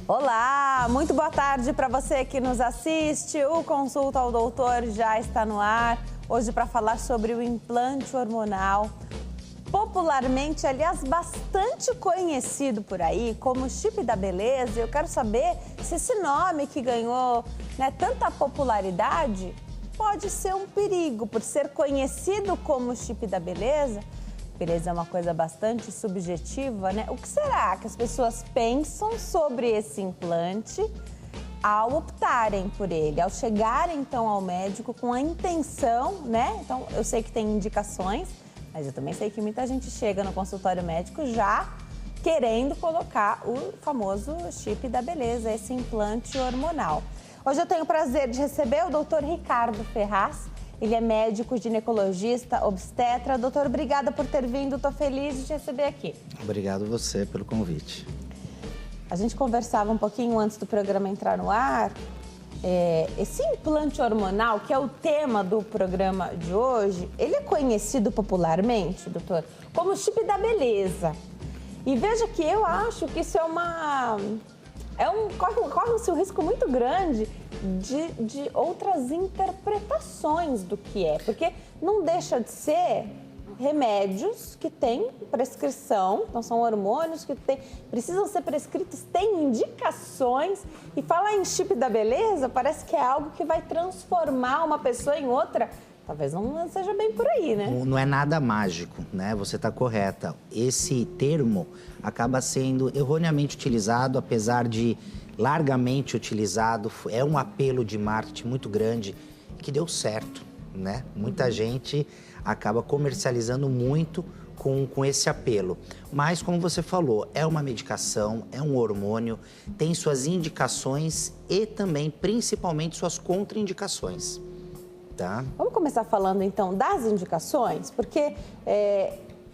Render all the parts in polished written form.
Olá, muito boa tarde para você que nos assiste. O Consulta ao Doutor já está no ar. Hoje para falar sobre o implante hormonal, popularmente, aliás, bastante conhecido por aí como chip da beleza. Eu quero saber se esse nome que ganhou, tanta popularidade pode ser um perigo por ser conhecido como chip da beleza. Beleza é uma coisa bastante subjetiva, né? O que será que as pessoas pensam sobre esse implante ao optarem por ele, ao chegarem então ao médico com a intenção, né? Então, eu sei que tem indicações, mas eu também sei que muita gente chega no consultório médico já querendo colocar o famoso chip da beleza, esse implante hormonal. Hoje eu tenho o prazer de receber o doutor Ricardo Ferraz. Ele é médico, ginecologista, obstetra. Doutor, obrigada por ter vindo. Estou feliz de te receber aqui. Obrigado você pelo convite. A gente conversava um pouquinho antes do programa entrar no ar. Esse implante hormonal, que é o tema do programa de hoje, ele é conhecido popularmente, doutor, como chip da beleza. E veja que eu acho que isso corre-se um risco muito grande de outras interpretações do que é, porque não deixa de ser remédios que têm prescrição, então são hormônios que precisam ser prescritos, têm indicações, e falar em chip da beleza parece que é algo que vai transformar uma pessoa em outra. Talvez não seja bem por aí, né? Não é nada mágico, né? Você está correta. Esse termo acaba sendo erroneamente utilizado, apesar de largamente utilizado. É um apelo de marketing muito grande que deu certo, né? Muita gente acaba comercializando muito com esse apelo. Mas, como você falou, é uma medicação, é um hormônio, tem suas indicações e também, principalmente, suas contraindicações. Tá. Vamos começar falando então das indicações, porque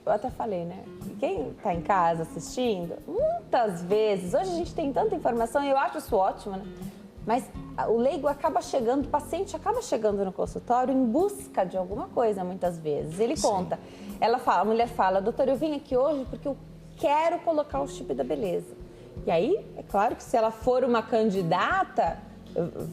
eu até falei, né? Quem está em casa assistindo, muitas vezes, hoje a gente tem tanta informação e eu acho isso ótimo, né? Mas o leigo acaba chegando, o paciente acaba chegando no consultório em busca de alguma coisa, muitas vezes. Ele conta, a mulher fala, doutor, eu vim aqui hoje porque eu quero colocar o chip da beleza. E aí, é claro que se ela for uma candidata,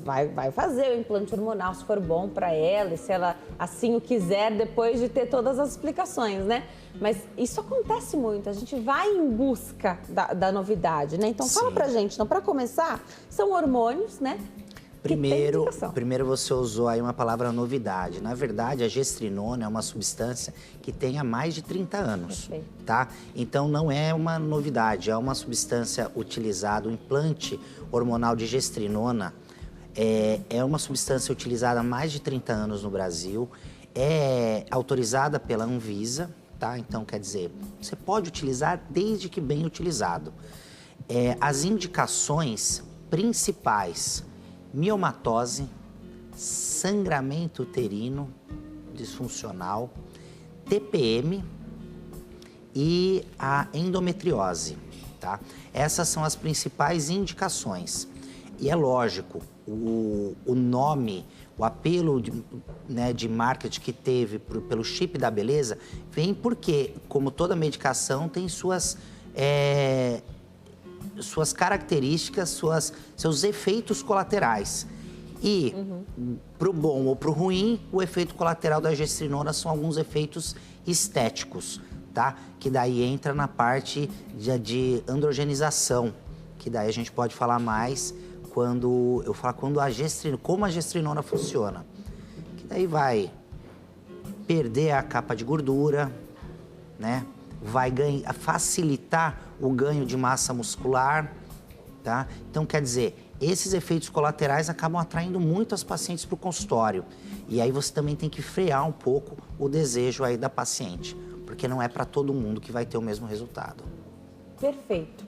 vai fazer o implante hormonal se for bom para ela, e se ela assim o quiser, depois de ter todas as explicações, né? Mas isso acontece muito, a gente vai em busca da novidade, né? Então fala pra gente, então, para começar, são hormônios, né? Primeiro você usou aí uma palavra novidade. Na verdade, a gestrinona é uma substância que tem há mais de 30 anos, tá? Então não é uma novidade, é uma substância utilizada, o implante hormonal de gestrinona é uma substância utilizada há mais de 30 anos no Brasil, é autorizada pela Anvisa, tá? Então, quer dizer, você pode utilizar desde que bem utilizado. As indicações principais: miomatose, sangramento uterino disfuncional, TPM e a endometriose, tá? Essas são as principais indicações. E é lógico, o nome, o apelo de marketing que teve pelo chip da beleza vem porque, como toda medicação, tem suas características, seus efeitos colaterais. E, pro bom ou pro ruim, o efeito colateral da gestrinona são alguns efeitos estéticos, tá? Que daí entra na parte de androgenização, que daí a gente pode falar mais quando eu falar como a gestrinona funciona. Que daí vai perder a capa de gordura, né? Vai facilitar o ganho de massa muscular, tá? Então, quer dizer, esses efeitos colaterais acabam atraindo muito as pacientes para o consultório. E aí você também tem que frear um pouco o desejo aí da paciente, porque não é para todo mundo que vai ter o mesmo resultado. Perfeito.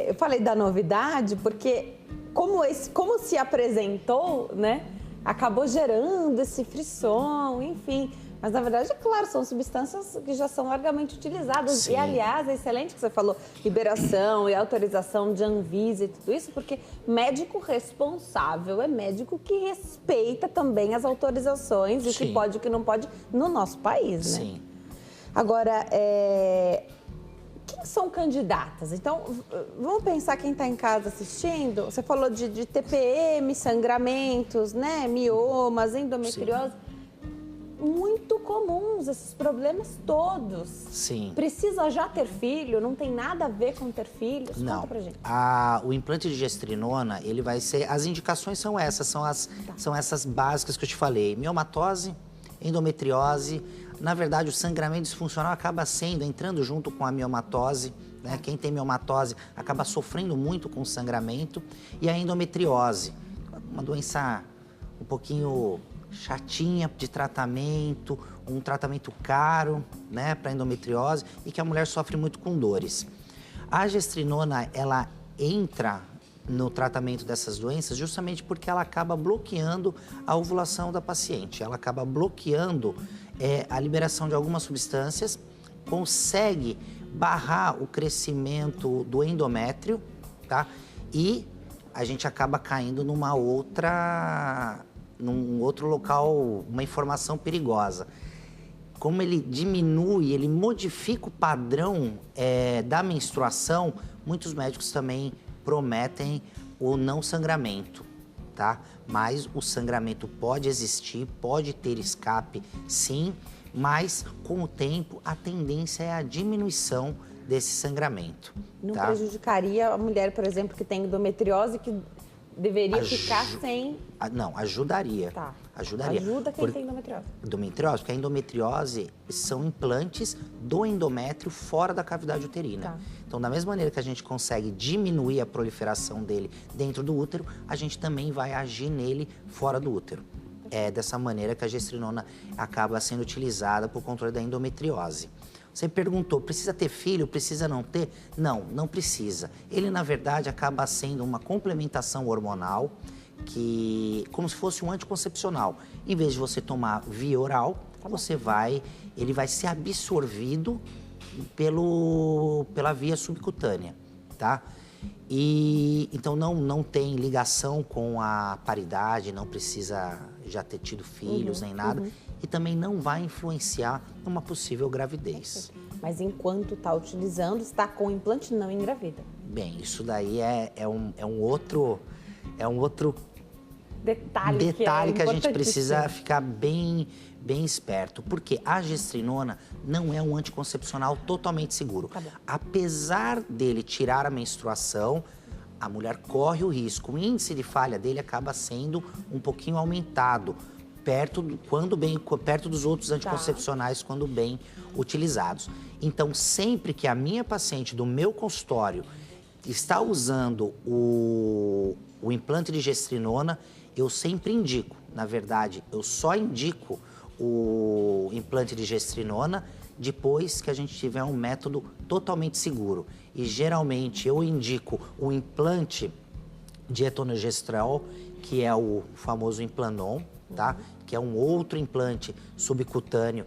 Eu falei da novidade porque como se apresentou, né? Acabou gerando esse frisson, enfim. Mas, na verdade, é claro, são substâncias que já são largamente utilizadas. Sim. E, aliás, é excelente que você falou liberação e autorização de Anvisa e tudo isso, porque médico responsável é médico que respeita também as autorizações e o que pode e o que não pode no nosso país, né? Sim. Agora, quem são candidatas? Então, vamos pensar quem está em casa assistindo. Você falou de TPM, sangramentos, né? Miomas, endometriose. Sim. Muito comuns esses problemas todos. Sim. Precisa já ter filho? Não tem nada a ver com ter filhos? Não. Conta pra gente. O implante de gestrinona, ele vai ser... As indicações são essas, são essas básicas que eu te falei. Miomatose, endometriose. Na verdade, o sangramento disfuncional acaba entrando junto com a miomatose, né? Quem tem miomatose acaba sofrendo muito com o sangramento. E a endometriose, uma doença um pouquinho chatinha de tratamento, um tratamento caro, né, para endometriose e que a mulher sofre muito com dores. A gestrinona, ela entra no tratamento dessas doenças justamente porque ela acaba bloqueando a ovulação da paciente. Ela acaba bloqueando a liberação de algumas substâncias, consegue barrar o crescimento do endométrio, tá? E a gente acaba caindo num outro local, uma informação perigosa. Como ele diminui, ele modifica o padrão da menstruação, muitos médicos também prometem o não sangramento, tá? Mas o sangramento pode existir, pode ter escape, sim, mas com o tempo a tendência é a diminuição desse sangramento. Não tá? prejudicaria a mulher, por exemplo, que tem endometriose, que deveria ficar sem... Não, ajudaria. Tá. Ajudaria. Ajuda quem tem endometriose. Endometriose, porque a endometriose são implantes do endométrio fora da cavidade uterina. Tá. Então, da mesma maneira que a gente consegue diminuir a proliferação dele dentro do útero, a gente também vai agir nele fora do útero. É dessa maneira que a gestrinona acaba sendo utilizada para o controle da endometriose. Você perguntou, precisa ter filho, precisa não ter? Não, não precisa. Ele, na verdade, acaba sendo uma complementação hormonal, como se fosse um anticoncepcional. Em vez de você tomar via oral, ele vai ser absorvido pela via subcutânea, tá? E então não tem ligação com a paridade, não precisa já ter tido filhos nem nada. E também não vai influenciar numa possível gravidez. Mas enquanto está utilizando, está com o implante, não engravida. Bem, isso daí é um outro detalhe que a gente precisa ficar bem esperto. Porque a gestrinona não é um anticoncepcional totalmente seguro. Tá bom. Apesar dele tirar a menstruação, a mulher corre o risco. O índice de falha dele acaba sendo um pouquinho aumentado. Perto dos outros anticoncepcionais, quando bem utilizados. Então, sempre que a minha paciente do meu consultório está usando o implante de gestrinona, eu sempre indico, na verdade, eu só indico o implante de gestrinona depois que a gente tiver um método totalmente seguro. E geralmente eu indico o implante de etonogestrel, que é o famoso Implanon, tá? Que é um outro implante subcutâneo,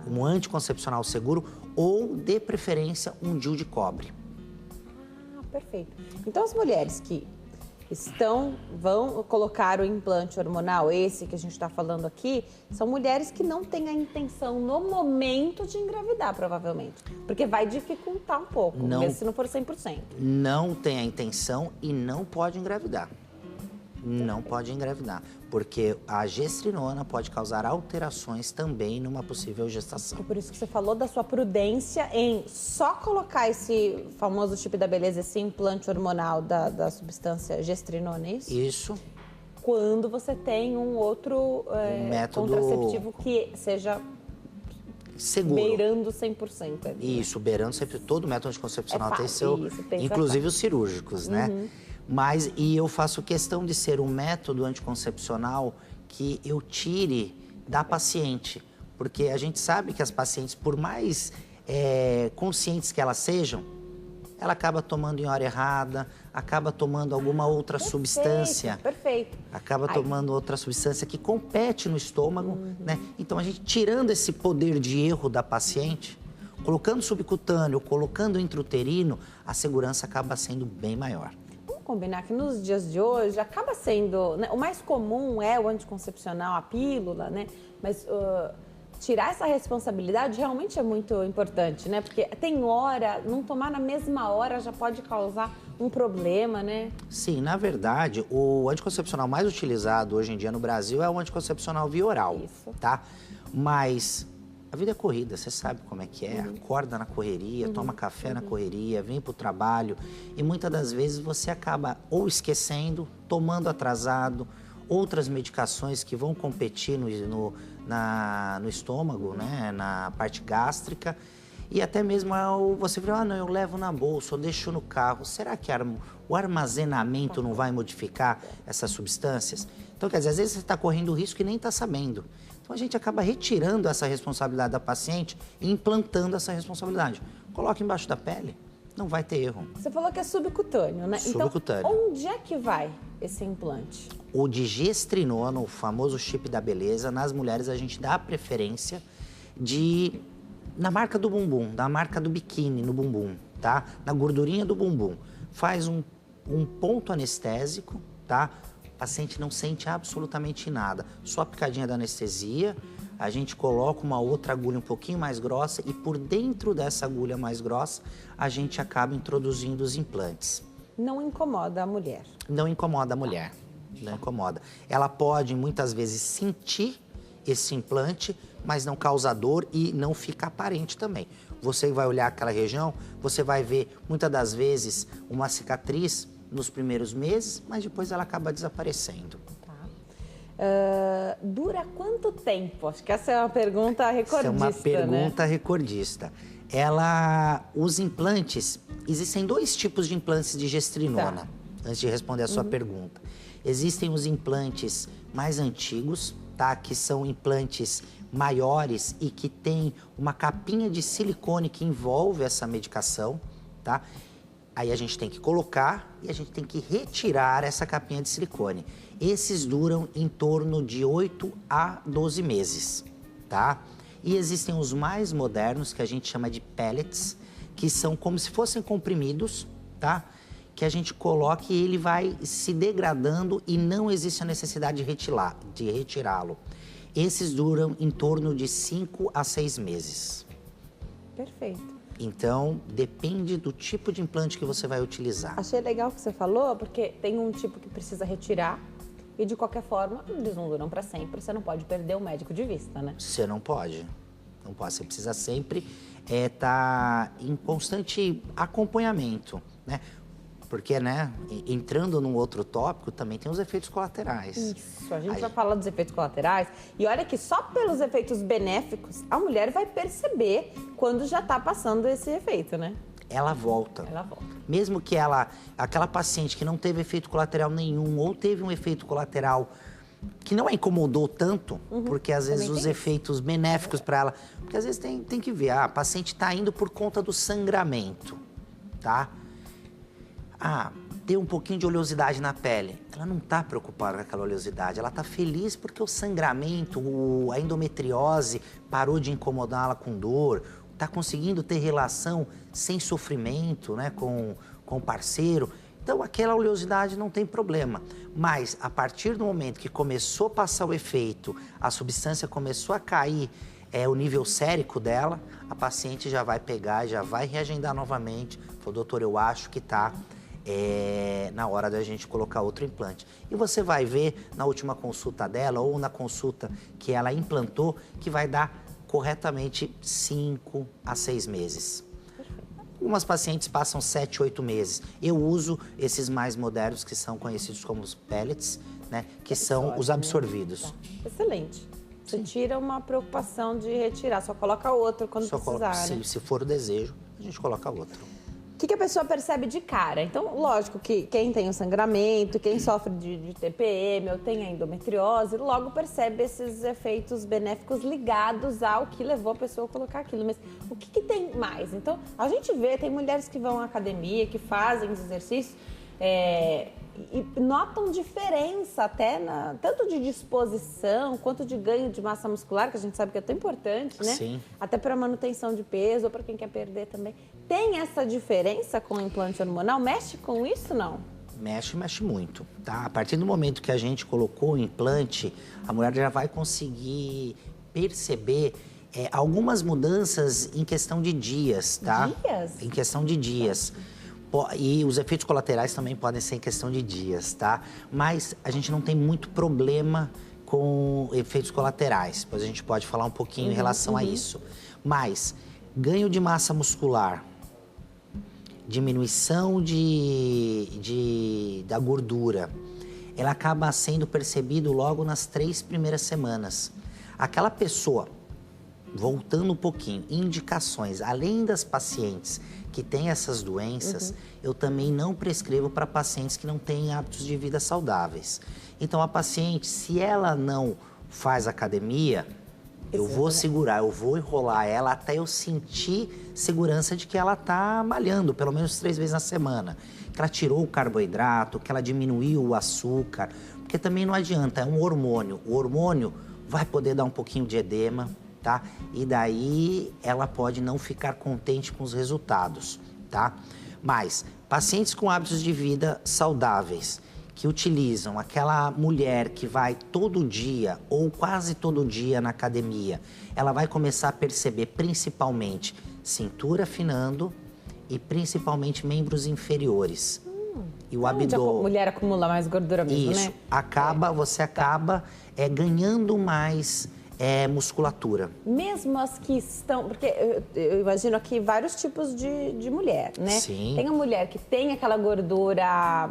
um anticoncepcional seguro, ou, de preferência, um DIU de cobre. Ah, perfeito. Então, as mulheres que vão colocar o implante hormonal, esse que a gente está falando aqui, são mulheres que não têm a intenção no momento de engravidar, provavelmente. Porque vai dificultar um pouco, mesmo se não for 100%. Não tem a intenção e não pode engravidar. Não pode engravidar, porque a gestrinona pode causar alterações também numa possível gestação. É por isso que você falou da sua prudência em só colocar esse famoso chip da beleza, esse implante hormonal da substância gestrinona, é isso? Isso. Quando você tem um outro método contraceptivo que seja seguro. Beirando 100%. Ali, isso, beirando sempre. Todo método anticoncepcional tem tem inclusive os cirúrgicos, né? E eu faço questão de ser um método anticoncepcional que eu tire da paciente. Porque a gente sabe que as pacientes, por mais conscientes que elas sejam, ela acaba tomando em hora errada, acaba tomando alguma outra substância. Perfeito. Acaba tomando outra substância que compete no estômago, né? Então, a gente tirando esse poder de erro da paciente, colocando subcutâneo, colocando intrauterino, a segurança acaba sendo bem maior. Combinar que nos dias de hoje acaba sendo, né, o mais comum é o anticoncepcional, a pílula, né? Mas tirar essa responsabilidade realmente é muito importante, né? Porque tem hora, não tomar na mesma hora já pode causar um problema, né? Sim, na verdade, o anticoncepcional mais utilizado hoje em dia no Brasil é o anticoncepcional via oral, tá? Mas a vida é corrida, você sabe como é que é. Acorda na correria, toma café na correria, vem pro trabalho e muitas das vezes você acaba ou esquecendo, tomando atrasado, outras medicações que vão competir no estômago, né, na parte gástrica. E até mesmo você fala, não, eu levo na bolsa, eu deixo no carro. Será que o armazenamento não vai modificar essas substâncias? Então, quer dizer, às vezes você está correndo risco e nem está sabendo. Então, a gente acaba retirando essa responsabilidade da paciente e implantando essa responsabilidade. Coloca embaixo da pele, não vai ter erro. Você falou que é subcutâneo, né? Subcutâneo. Então, onde é que vai esse implante? O de gestrinona, o famoso chip da beleza, nas mulheres a gente dá a preferência na marca do bumbum, na marca do biquíni no bumbum, tá? Na gordurinha do bumbum. Faz um ponto anestésico, tá? O paciente não sente absolutamente nada. Só a picadinha da anestesia, a gente coloca uma outra agulha um pouquinho mais grossa e por dentro dessa agulha mais grossa, a gente acaba introduzindo os implantes. Não incomoda a mulher? Não incomoda a mulher, não incomoda. Ela pode, muitas vezes, sentir esse implante, mas não causa dor e não fica aparente também. Você vai olhar aquela região, você vai ver, muitas das vezes, uma cicatriz nos primeiros meses, mas depois ela acaba desaparecendo. Dura quanto tempo? Acho que essa é uma pergunta recordista, Essa é uma pergunta recordista. Os implantes, existem 2 tipos de implantes de gestrinona, antes de responder a sua pergunta. Existem os implantes mais antigos, tá? Que são implantes maiores e que tem uma capinha de silicone que envolve essa medicação, tá? Aí a gente tem que colocar e a gente tem que retirar essa capinha de silicone. Esses duram em torno de 8 a 12 meses, tá? E existem os mais modernos, que a gente chama de pellets, que são como se fossem comprimidos, tá? Que a gente coloca e ele vai se degradando e não existe a necessidade de retirá-lo. Esses duram em torno de 5 a 6 meses. Perfeito. Então, depende do tipo de implante que você vai utilizar. Achei legal o que você falou, porque tem um tipo que precisa retirar e, de qualquer forma, eles não duram para sempre. Você não pode perder o médico de vista, né? Você não pode. Não pode. Você precisa sempre estar em constante acompanhamento, né? Porque, né, entrando num outro tópico, também tem os efeitos colaterais. Isso, a gente vai falar dos efeitos colaterais. E olha que só pelos efeitos benéficos, a mulher vai perceber quando já está passando esse efeito, né? Ela volta. Ela volta. Mesmo que aquela paciente que não teve efeito colateral nenhum, ou teve um efeito colateral que não a incomodou tanto, porque às vezes os efeitos benéficos para ela... Porque às vezes tem que ver, a paciente está indo por conta do sangramento, tá? Ter um pouquinho de oleosidade na pele. Ela não está preocupada com aquela oleosidade, ela está feliz porque o sangramento, a endometriose parou de incomodá-la com dor, está conseguindo ter relação sem sofrimento, né, com o parceiro. Então, aquela oleosidade não tem problema. Mas, a partir do momento que começou a passar o efeito, a substância começou a cair, o nível sérico dela, a paciente já vai pegar, já vai reagendar novamente. Falou, doutor, eu acho que está... na hora da gente colocar outro implante. E você vai ver na última consulta dela ou na consulta que ela implantou que vai dar corretamente 5 a 6 meses. Algumas pacientes passam 7, 8 meses. Eu uso esses mais modernos que são conhecidos como os pellets, né? Que são os absorvidos. Tá. Excelente. Você tira uma preocupação de retirar, só coloca outro quando precisar, né? Se for o desejo, a gente coloca outro. O que a pessoa percebe de cara? Então, lógico que quem tem o sangramento, quem sofre de TPM ou tem a endometriose, logo percebe esses efeitos benéficos ligados ao que levou a pessoa a colocar aquilo. Mas o que tem mais? Então, a gente vê, tem mulheres que vão à academia, que fazem os exercícios e notam diferença até tanto de disposição quanto de ganho de massa muscular, que a gente sabe que é tão importante, né? Sim. Até para manutenção de peso ou para quem quer perder também. Tem essa diferença com o implante hormonal? Mexe com isso, não? Mexe muito, tá? A partir do momento que a gente colocou o implante, a mulher já vai conseguir perceber Algumas mudanças em questão de dias, tá? Dias? Em questão de dias. E os efeitos colaterais também podem ser em questão de dias, tá? Mas a gente não tem muito problema com efeitos colaterais. Depois a gente pode falar um pouquinho em relação a isso. Mas ganho de massa muscular, diminuição da gordura, ela acaba sendo percebido logo nas 3 primeiras semanas. Aquela pessoa, voltando um pouquinho, indicações, além das pacientes que têm essas doenças, eu também não prescrevo para pacientes que não têm hábitos de vida saudáveis. Então, a paciente, se ela não faz academia, eu vou segurar, eu vou enrolar ela até eu sentir segurança de que ela está malhando, pelo menos 3 vezes na semana. Que ela tirou o carboidrato, que ela diminuiu o açúcar, porque também não adianta, é um hormônio. O hormônio vai poder dar um pouquinho de edema, tá? E daí ela pode não ficar contente com os resultados, tá? Mas pacientes com hábitos de vida saudáveis, que utilizam aquela mulher que vai todo dia ou quase todo dia na academia, ela vai começar a perceber principalmente cintura afinando e principalmente membros inferiores. E o abdômen. A mulher acumula mais gordura mesmo, isso, né? você acaba ganhando mais musculatura. Mesmo as que estão... Porque eu imagino aqui vários tipos de mulher, né? Sim. Tem a mulher que tem aquela gordura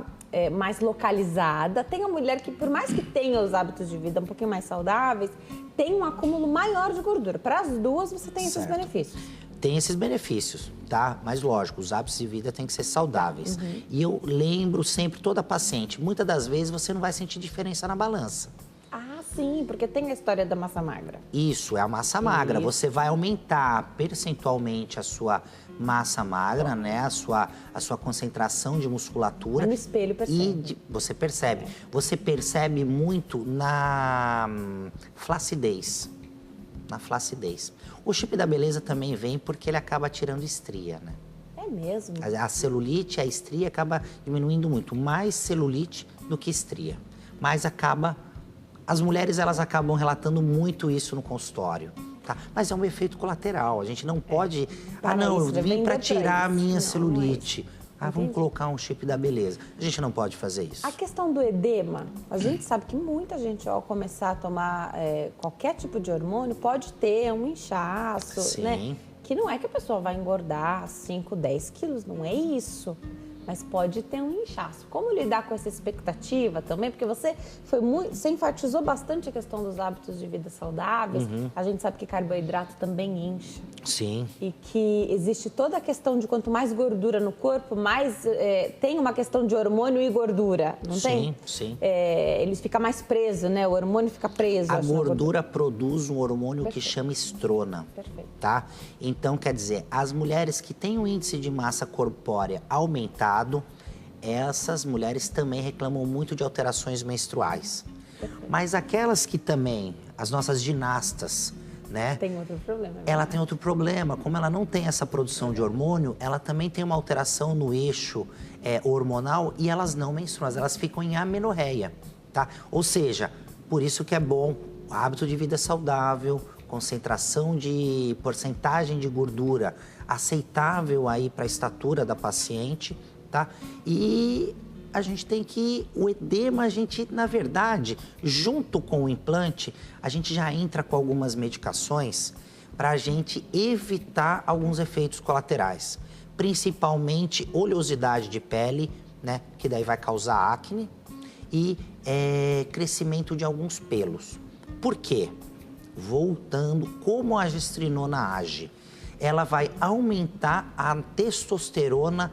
mais localizada. Tem a mulher que, por mais que tenha os hábitos de vida um pouquinho mais saudáveis, tem um acúmulo maior de gordura. Para as duas, você tem esses benefícios. Tem esses benefícios, tá? Mas lógico, os hábitos de vida têm que ser saudáveis. E eu lembro sempre toda paciente, muitas das vezes você não vai sentir diferença na balança. Ah, sim, porque tem a história da massa magra. Isso, é a massa magra. Você vai aumentar percentualmente a sua massa magra, né? A sua concentração de musculatura. No espelho percebe. Você percebe. Você percebe muito na flacidez. Na flacidez. O chip da beleza também vem porque ele acaba tirando estria, né? É mesmo? A celulite, a estria acaba diminuindo muito. Mais celulite do que estria. Mas as mulheres, elas acabam relatando muito isso no consultório, tá? Mas é um efeito colateral. A gente não pode... eu vim para tirar a minha celulite. Vamos colocar um chip da beleza. A gente não pode fazer isso. A questão do edema, a gente sabe que muita gente, ao começar a tomar qualquer tipo de hormônio, pode ter um inchaço, Sim. né? Que não é que a pessoa vai engordar 5, 10 quilos, não é isso. Mas pode ter um inchaço. Como lidar com essa expectativa também? Porque você enfatizou bastante a questão dos hábitos de vida saudáveis. A gente sabe que carboidrato também incha. Sim. E que existe toda a questão de quanto mais gordura no corpo, mais tem uma questão de hormônio e gordura, não tem? Sim. Ele fica mais preso, né? O hormônio fica preso. A gordura produz um hormônio que chama estrona. Perfeito. Tá? Então, quer dizer, as mulheres que têm um índice de massa corpórea aumentado, essas mulheres também reclamam muito de alterações menstruais. Perfeito. Mas aquelas que também, as nossas ginastas, né? Tem outro problema. Ela tem outro problema. Como ela não tem essa produção de hormônio, ela também tem uma alteração no eixo hormonal e elas não menstruam, elas ficam em amenorreia, tá? Ou seja, por isso que é bom o hábito de vida saudável, concentração de porcentagem de gordura aceitável aí para a estatura da paciente, tá? E a gente tem que... O edema, na verdade, junto com o implante, a gente já entra com algumas medicações para a gente evitar alguns efeitos colaterais. Principalmente oleosidade de pele, né? Que daí vai causar acne e crescimento de alguns pelos. Por quê? Voltando, como a gestrinona age? Ela vai aumentar a testosterona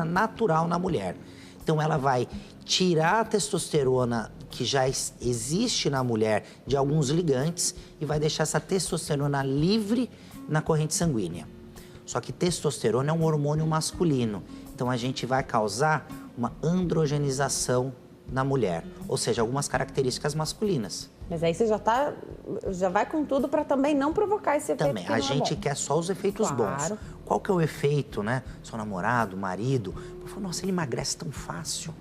natural na mulher. Então, ela vai tirar a testosterona que já existe na mulher de alguns ligantes e vai deixar essa testosterona livre na corrente sanguínea. Só que testosterona é um hormônio masculino. Então, a gente vai causar uma androgenização na mulher, ou seja, algumas características masculinas. Mas aí você já vai com tudo para também não provocar esse efeito. Também, a gente quer só os efeitos bons. Qual que é o efeito, né? Seu namorado, marido, fala, nossa, ele emagrece tão fácil.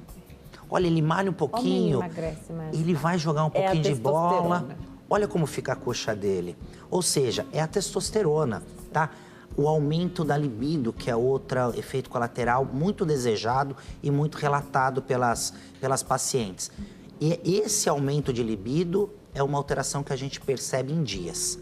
Olha, ele malha um pouquinho, emagrece mais. ele vai jogar um pouquinho de bola. Olha como fica a coxa dele. Ou seja, é a testosterona, tá? O aumento da libido, que é outro efeito colateral muito desejado e muito relatado pelas pacientes. E esse aumento de libido é uma alteração que a gente percebe em dias.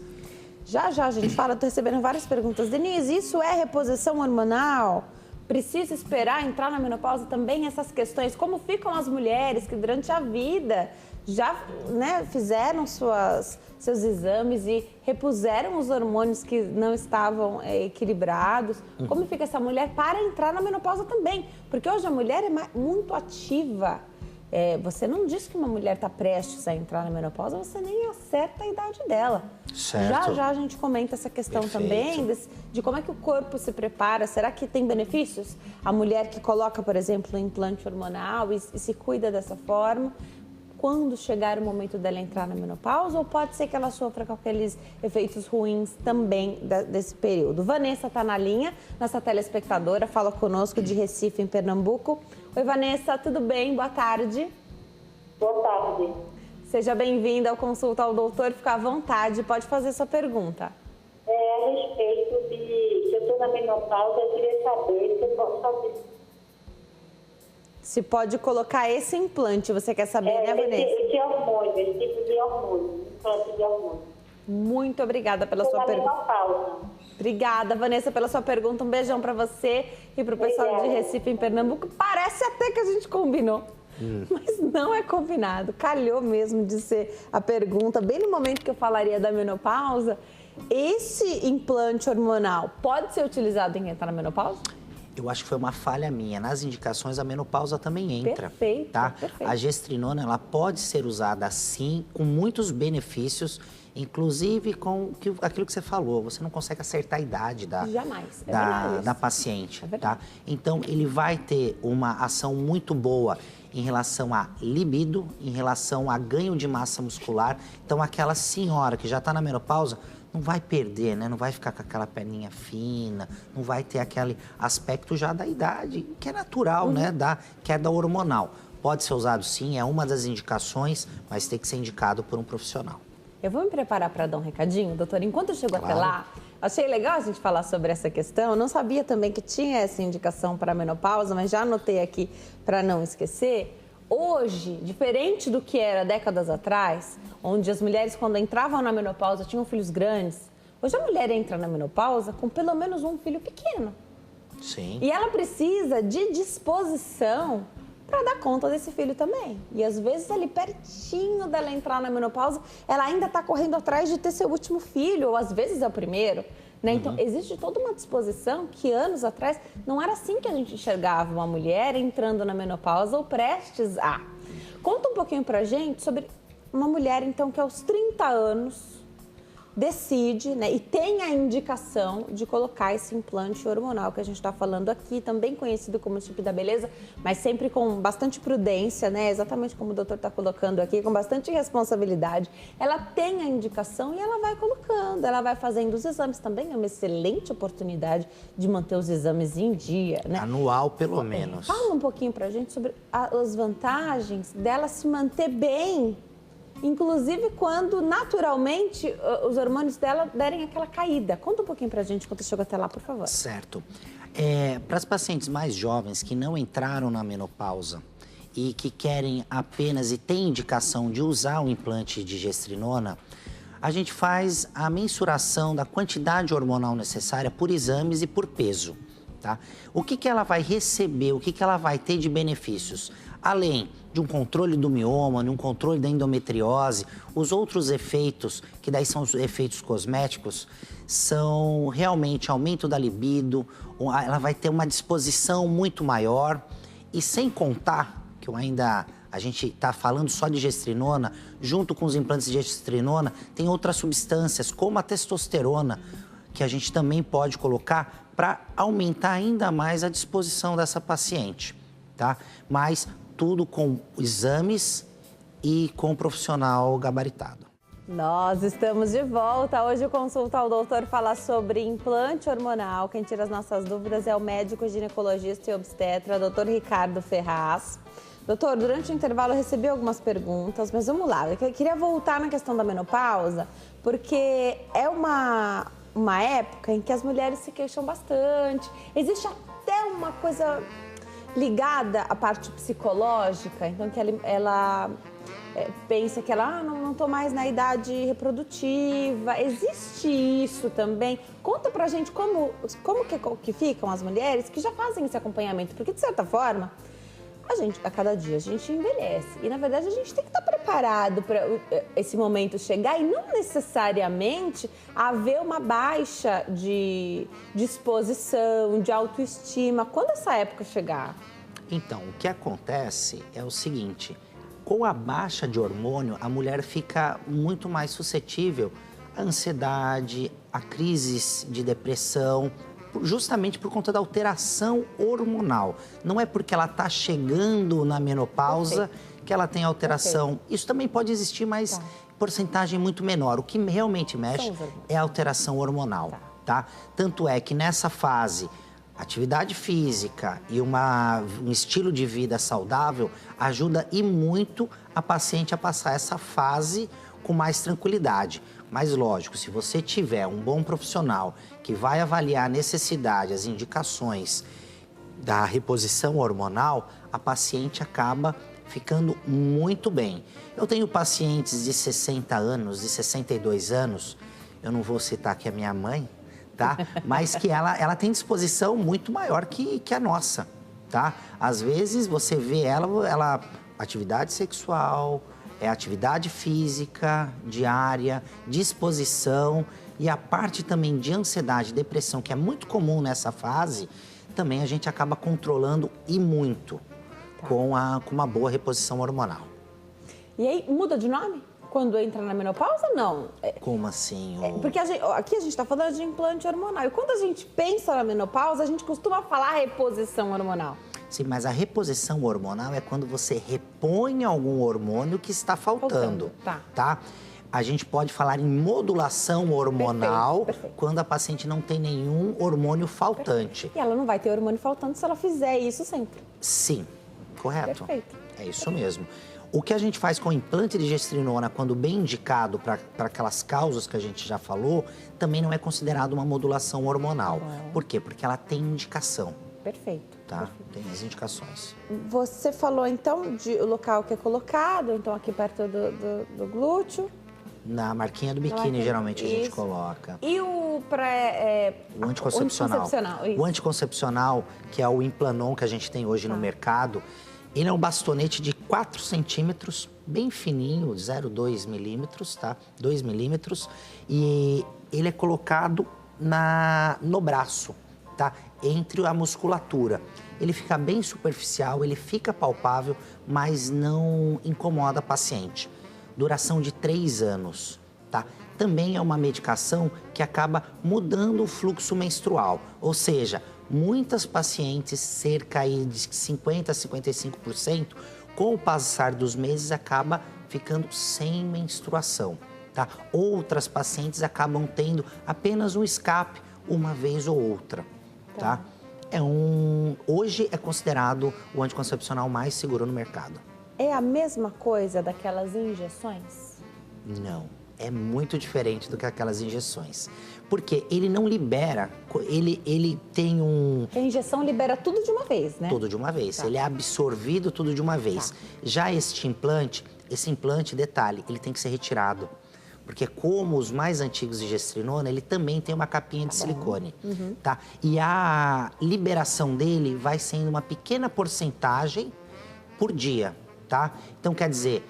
Já a gente fala, estou recebendo várias perguntas. Denise, isso é reposição hormonal? Precisa esperar entrar na menopausa também? Essas questões, como ficam as mulheres que durante a vida já fizeram seus exames e repuseram os hormônios que não estavam equilibrados? Como fica essa mulher para entrar na menopausa também? Porque hoje a mulher é muito ativa. Você não diz que uma mulher está prestes a entrar na menopausa, você nem acerta a idade dela. Certo. Já a gente comenta essa questão também de como é que o corpo se prepara. Será que tem benefícios? A mulher que coloca, por exemplo, um implante hormonal e se cuida dessa forma, quando chegar o momento dela entrar na menopausa, ou pode ser que ela sofra com aqueles efeitos ruins também desse período? Vanessa está na linha, nossa telespectadora, fala conosco de Recife, em Pernambuco. Oi, Vanessa, tudo bem? Boa tarde. Boa tarde. Seja bem-vinda ao Consulta ao Doutor, fica à vontade, pode fazer sua pergunta. A respeito de que eu estou na menopausa, eu queria saber se eu posso fazer. Se pode colocar esse implante, você quer saber, né, Vanessa? Esse hormônio, esse tipo de hormônio, implante de hormônio. Muito obrigada pela sua pergunta. Menopausa. Obrigada, Vanessa, pela sua pergunta. Um beijão para você e para o pessoal de Recife, em Pernambuco. Parece até que a gente combinou, mas não é combinado. Calhou mesmo de ser a pergunta, bem no momento que eu falaria da menopausa. Esse implante hormonal pode ser utilizado em quem está na menopausa? Eu acho que foi uma falha minha. Nas indicações, a menopausa também entra. Perfeito, tá? perfeito. A gestrinona, ela pode ser usada sim, com muitos benefícios, inclusive com aquilo que você falou. Você não consegue acertar a idade da paciente. Tá? Então, ele vai ter uma ação muito boa em relação a libido, em relação a ganho de massa muscular. Então, aquela senhora que já está na menopausa, não vai perder, né? Não vai ficar com aquela perninha fina, não vai ter aquele aspecto já da idade, que é natural, né? Da queda hormonal. Pode ser usado sim, é uma das indicações, mas tem que ser indicado por um profissional. Eu vou me preparar para dar um recadinho, doutor. Enquanto eu chego até lá, achei legal a gente falar sobre essa questão. Eu não sabia também que tinha essa indicação para a menopausa, mas já anotei aqui para não esquecer. Hoje, diferente do que era décadas atrás, onde as mulheres, quando entravam na menopausa, tinham filhos grandes, hoje a mulher entra na menopausa com pelo menos um filho pequeno. Sim. E ela precisa de disposição para dar conta desse filho também. E às vezes ali pertinho dela entrar na menopausa, ela ainda está correndo atrás de ter seu último filho, ou às vezes é o primeiro. Né? Então, existe toda uma disposição que anos atrás não era assim que a gente enxergava uma mulher entrando na menopausa ou prestes a. Conta um pouquinho pra gente sobre uma mulher, então, que aos 30 anos decide, né, e tem a indicação de colocar esse implante hormonal que a gente está falando aqui, também conhecido como chip da beleza, mas sempre com bastante prudência, né, exatamente como o doutor está colocando aqui, com bastante responsabilidade. Ela tem a indicação e ela vai colocando, ela vai fazendo os exames também, é uma excelente oportunidade de manter os exames em dia, né? Anual, pelo menos. Fala um pouquinho pra gente sobre as vantagens dela se manter bem, inclusive quando naturalmente os hormônios dela derem aquela caída. Conta um pouquinho pra gente quando chega até lá, por favor. Certo. Para as pacientes mais jovens que não entraram na menopausa e que querem apenas e têm indicação de usar o implante de gestrinona, a gente faz a mensuração da quantidade hormonal necessária por exames e por peso. Tá? O que ela vai receber, o que ela vai ter de benefícios? Além de um controle do mioma, de um controle da endometriose, os outros efeitos, que daí são os efeitos cosméticos, são realmente aumento da libido, ela vai ter uma disposição muito maior e sem contar, que a gente está falando só de gestrinona, junto com os implantes de gestrinona, tem outras substâncias, como a testosterona, que a gente também pode colocar para aumentar ainda mais a disposição dessa paciente, tá? Mas tudo com exames e com um profissional gabaritado. Nós estamos de volta. Hoje o Consulta ao Doutor fala sobre implante hormonal. Quem tira as nossas dúvidas é o médico ginecologista e obstetra, Dr. Ricardo Ferraz. Doutor, durante o intervalo eu recebi algumas perguntas, mas vamos lá. Eu queria voltar na questão da menopausa, porque é uma época em que as mulheres se queixam bastante. Existe até uma coisa ligada à parte psicológica, então que ela pensa que ela não estou mais na idade reprodutiva. Existe isso também? Conta pra gente como que ficam as mulheres que já fazem esse acompanhamento, porque de certa forma a cada dia a gente envelhece e na verdade a gente tem que estar preparado para esse momento chegar e não necessariamente haver uma baixa de disposição, de autoestima quando essa época chegar. Então, o que acontece é o seguinte: com a baixa de hormônio, a mulher fica muito mais suscetível à ansiedade, a crises de depressão, justamente por conta da alteração hormonal. Não é porque ela está chegando na menopausa que ela tem alteração. Isso também pode existir, mas porcentagem muito menor. O que realmente mexe é a alteração hormonal, tá? Tanto é que nessa fase, atividade física e um estilo de vida saudável ajuda e muito a paciente a passar essa fase com mais tranquilidade. Mas lógico, se você tiver um bom profissional que vai avaliar a necessidade, as indicações da reposição hormonal, a paciente acaba ficando muito bem. Eu tenho pacientes de 60 anos, de 62 anos, eu não vou citar aqui a minha mãe, tá? Mas que ela tem disposição muito maior que a nossa, tá? Às vezes você vê ela atividade sexual, atividade física diária, disposição e a parte também de ansiedade, depressão, que é muito comum nessa fase, também a gente acaba controlando e muito com uma boa reposição hormonal. E aí, muda de nome? Quando entra na menopausa, não? Como assim? Porque aqui a gente está falando de implante hormonal. E quando a gente pensa na menopausa, a gente costuma falar reposição hormonal. Sim, mas a reposição hormonal é quando você repõe algum hormônio que está faltando. Tá? A gente pode falar em modulação hormonal quando a paciente não tem nenhum hormônio faltante. E ela não vai ter hormônio faltante se ela fizer isso sempre. Sim, correto. Perfeito. É isso mesmo. O que a gente faz com o implante de gestrinona, quando bem indicado para aquelas causas que a gente já falou, também não é considerado uma modulação hormonal. Por quê? Porque ela tem indicação. Perfeito. Tá? Tem as indicações. Você falou, então, o local que é colocado, então aqui perto do glúteo. Na marquinha do biquíni, geralmente, a gente coloca. E o anticoncepcional. O anticoncepcional, que é o Implanon que a gente tem hoje no mercado, ele é um bastonete de 4 centímetros, bem fininho, 0,2 milímetros, tá? 2 milímetros. E ele é colocado no braço, tá? Entre a musculatura. Ele fica bem superficial, ele fica palpável, mas não incomoda a paciente. Duração de 3 anos, tá? Também é uma medicação que acaba mudando o fluxo menstrual, ou seja, muitas pacientes, cerca aí de 50% a 55%, com o passar dos meses acaba ficando sem menstruação, tá? Outras pacientes acabam tendo apenas um escape uma vez ou outra, tá? Hoje é considerado o anticoncepcional mais seguro no mercado. É a mesma coisa daquelas injeções? Não, é muito diferente do que aquelas injeções. Porque ele não libera, ele tem a injeção libera tudo de uma vez, né? Tudo de uma vez, ele é absorvido tudo de uma vez. Já esse implante, detalhe, ele tem que ser retirado. Porque como os mais antigos de gestrinona, ele também tem uma capinha de silicone, tá? E a liberação dele vai sendo uma pequena porcentagem por dia, tá? Então, quer dizer,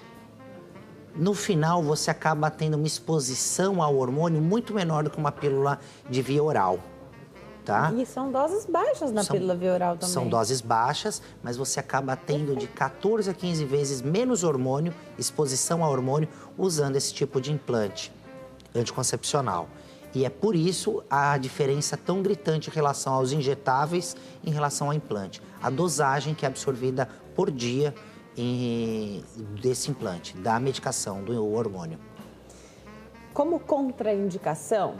no final você acaba tendo uma exposição ao hormônio muito menor do que uma pílula de via oral, tá? E são doses baixas na pílula via oral também. São doses baixas, mas você acaba tendo de 14 a 15 vezes menos hormônio, exposição a hormônio, usando esse tipo de implante anticoncepcional. E é por isso a diferença tão gritante em relação aos injetáveis em relação ao implante. A dosagem que é absorvida por dia desse implante, da medicação, do hormônio. Como contraindicação,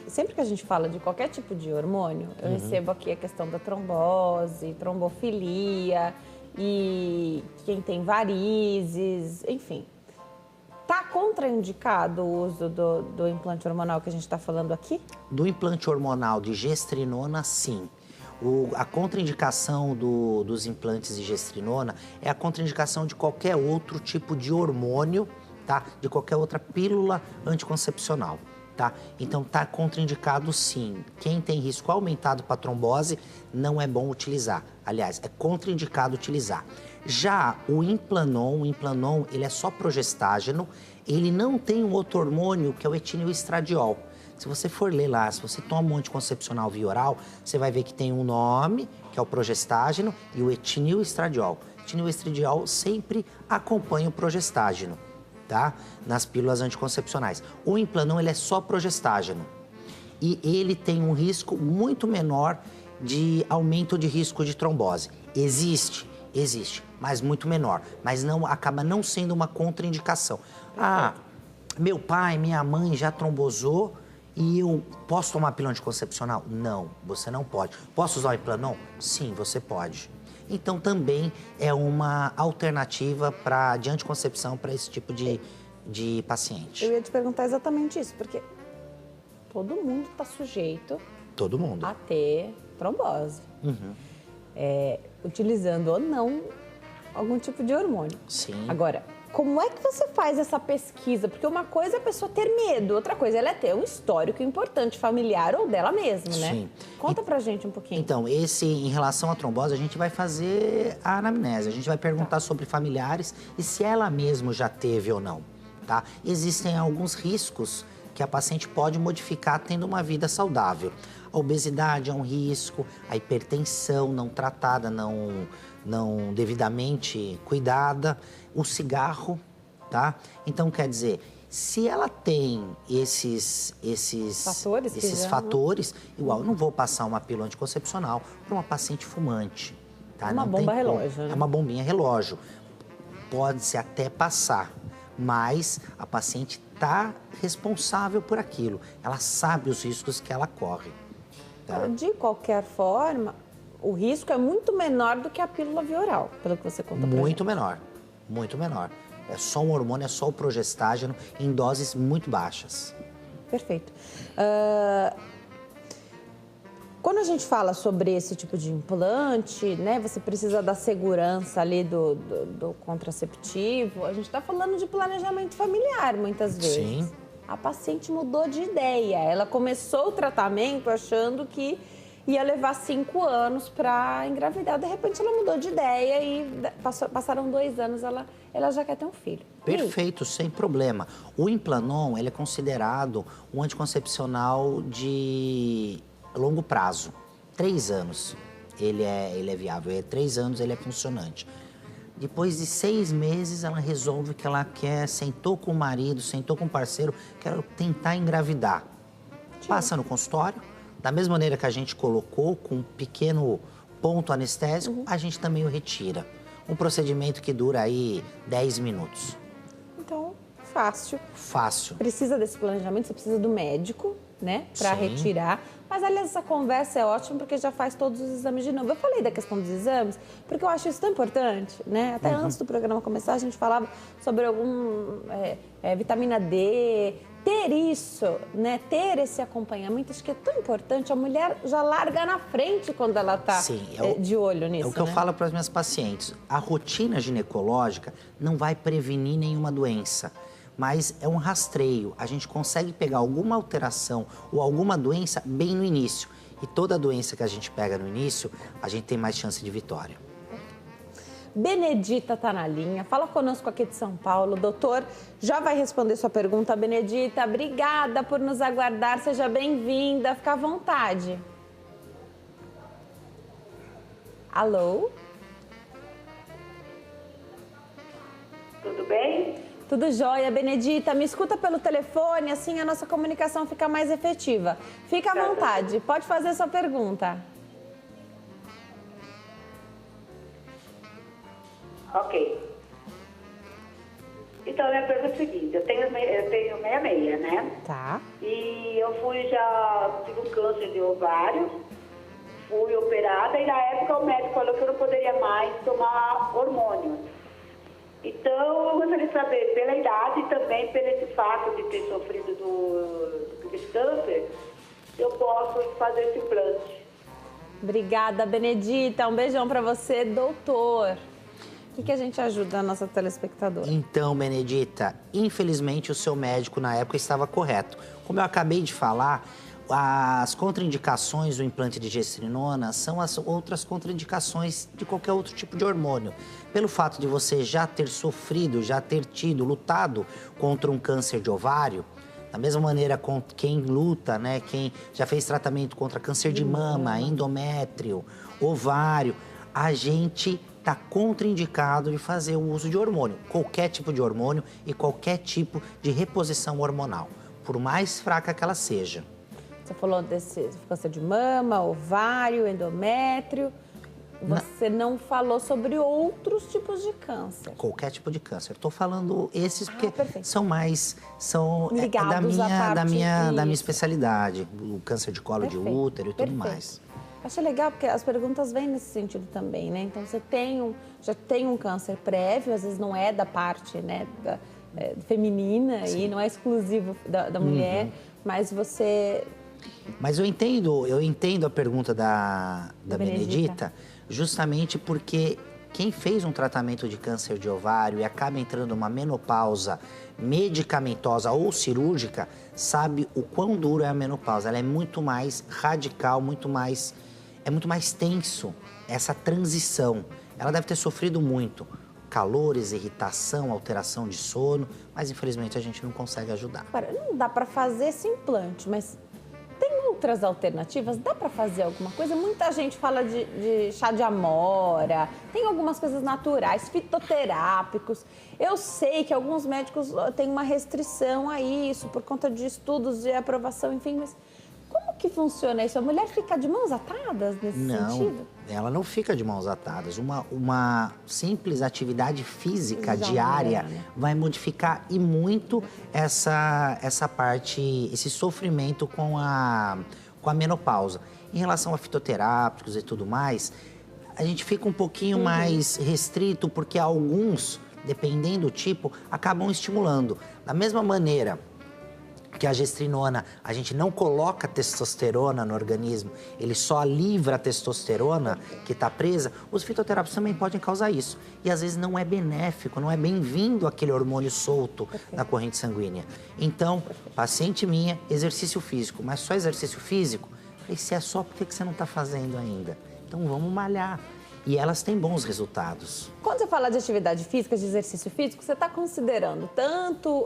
sempre que a gente fala de qualquer tipo de hormônio, eu recebo aqui a questão da trombose, trombofilia e quem tem varizes, enfim. Está contraindicado o uso do implante hormonal que a gente está falando aqui? Do implante hormonal de gestrinona, sim. A contraindicação dos implantes de gestrinona é a contraindicação de qualquer outro tipo de hormônio, tá? De qualquer outra pílula anticoncepcional, tá? Então, tá contraindicado, sim. Quem tem risco aumentado para trombose, não é bom utilizar. Aliás, é contraindicado utilizar. Já o Implanon, ele é só progestágeno, ele não tem um outro hormônio que é o etilioestradiol. Se você for ler lá, se você toma um anticoncepcional via oral, você vai ver que tem um nome, que é o progestágeno, e o etilioestradiol. O etilioestradiol sempre acompanha o progestágeno, tá? Nas pílulas anticoncepcionais. O Implanon, ele é só progestágeno. E ele tem um risco muito menor de aumento de risco de trombose. Existe, mas muito menor. Mas não acaba não sendo uma contraindicação. Ah, meu pai, minha mãe já trombosou e eu posso tomar pílula anticoncepcional? Não, você não pode. Posso usar o Implanon? Sim, você pode. Então também é uma alternativa de anticoncepção para esse tipo de paciente. Eu ia te perguntar exatamente isso, porque todo mundo está sujeito a ter trombose. Utilizando ou não algum tipo de hormônio. Sim. Agora, como é que você faz essa pesquisa? Porque uma coisa é a pessoa ter medo, outra coisa é ela ter um histórico importante familiar ou dela mesma, né? Sim. Conta pra gente um pouquinho. Então, em relação à trombose, a gente vai fazer a anamnese. A gente vai perguntar sobre familiares e se ela mesma já teve ou não, tá? Existem alguns riscos que a paciente pode modificar tendo uma vida saudável. A obesidade é um risco, a hipertensão não tratada, não devidamente cuidada, o cigarro, tá? Então, quer dizer, se ela tem esses fatores, igual, eu não vou passar uma pílula anticoncepcional para uma paciente fumante, tá? Uma bomba relógio, né? É uma bombinha relógio. Pode-se até passar, mas a paciente está responsável por aquilo. Ela sabe os riscos que ela corre. Tá? De qualquer forma, o risco é muito menor do que a pílula via oral, pelo que você conta pra gente. Muito menor. É só um hormônio, é só o progestágeno em doses muito baixas. Perfeito. Quando a gente fala sobre esse tipo de implante, né, você precisa da segurança ali do contraceptivo, a gente está falando de planejamento familiar muitas vezes. Sim. A paciente mudou de ideia, ela começou o tratamento achando que ia levar 5 anos para engravidar, de repente ela mudou de ideia e passaram 2 anos, ela já quer ter um filho. Perfeito, sem problema. O Implanon, ele é considerado um anticoncepcional de longo prazo, 3 anos ele é viável, 3 anos ele é funcionante. Depois de 6 meses, ela resolve que ela quer, sentou com o marido, sentou com o parceiro, quer tentar engravidar. Sim. Passa no consultório, da mesma maneira que a gente colocou, com um pequeno ponto anestésico, a gente também o retira. Um procedimento que dura aí 10 minutos. Então, fácil. Fácil. Precisa desse planejamento, você precisa do médico, né, para retirar. Mas, aliás, essa conversa é ótima porque já faz todos os exames de novo. Eu falei da questão dos exames porque eu acho isso tão importante, né? Até antes do programa começar, a gente falava sobre vitamina D. Ter isso, né? Ter esse acompanhamento, acho que é tão importante. A mulher já larga na frente quando ela está de olho nisso. É o que eu falo para as minhas pacientes. A rotina ginecológica não vai prevenir nenhuma doença, mas é um rastreio. A gente consegue pegar alguma alteração ou alguma doença bem no início. E toda doença que a gente pega no início, a gente tem mais chance de vitória. Benedita está na linha, fala conosco aqui de São Paulo. Doutor, já vai responder sua pergunta, Benedita. Obrigada por nos aguardar, seja bem-vinda, fica à vontade. Alô? Tudo bem? Tudo jóia, Benedita. Me escuta pelo telefone, assim a nossa comunicação fica mais efetiva. Fica à vontade, pode fazer sua pergunta. Ok. Então, a minha pergunta é a seguinte, eu tenho 66, né? Tá. E eu tive um câncer de ovário, fui operada e na época o médico falou que eu não poderia mais tomar hormônios. Então, eu gostaria de saber, pela idade e também pelo esse fato de ter sofrido desse câncer, eu posso fazer esse implante. Obrigada, Benedita. Um beijão para você, doutor. O que a gente ajuda a nossa telespectadora? Então, Benedita, infelizmente o seu médico na época estava correto. Como eu acabei de falar, as contraindicações do implante de gestrinona são as outras contraindicações de qualquer outro tipo de hormônio. Pelo fato de você já ter sofrido, já ter lutado contra um câncer de ovário, da mesma maneira com quem luta, né, quem já fez tratamento contra câncer de mama, endométrio, ovário, a gente está contraindicado de fazer o uso de hormônio, qualquer tipo de hormônio e qualquer tipo de reposição hormonal, por mais fraca que ela seja. Você falou desse câncer de mama, ovário, endométrio. Você não falou sobre outros tipos de câncer. Qualquer tipo de câncer. Estou falando esses porque são ligados da minha especialidade, o câncer de colo de útero e tudo mais. Acho legal porque as perguntas vêm nesse sentido também, né? Então você já tem um câncer prévio, às vezes não é da parte, né, feminina. Sim. E não é exclusivo da mulher, mas você... Mas eu entendo a pergunta da Benedita, justamente porque quem fez um tratamento de câncer de ovário e acaba entrando numa menopausa medicamentosa ou cirúrgica, sabe o quão duro é a menopausa. Ela é muito mais radical, muito mais tenso essa transição. Ela deve ter sofrido muito. Calores, irritação, alteração de sono, mas infelizmente a gente não consegue ajudar. Não dá para fazer esse implante, mas... tem outras alternativas? Dá para fazer alguma coisa? Muita gente fala de chá de amora, tem algumas coisas naturais, fitoterápicos. Eu sei que alguns médicos têm uma restrição a isso, por conta de estudos de aprovação, enfim, mas como que funciona isso? A mulher fica de mãos atadas nesse sentido? Não, ela não fica de mãos atadas. Uma simples atividade física diária vai modificar e muito essa parte, esse sofrimento com a menopausa. Em relação a fitoterápicos e tudo mais, a gente fica um pouquinho mais restrito, porque alguns, dependendo do tipo, acabam estimulando. Da mesma maneira que a gestrinona, a gente não coloca testosterona no organismo, ele só livra a testosterona que está presa, os fitoterápicos também podem causar isso. E às vezes não é benéfico, não é bem-vindo aquele hormônio solto na corrente sanguínea. Então, paciente minha, exercício físico, mas só exercício físico? Falei, se é só, por que você não está fazendo ainda? Então vamos malhar. E elas têm bons resultados. Quando você fala de atividade física, de exercício físico, você está considerando tanto...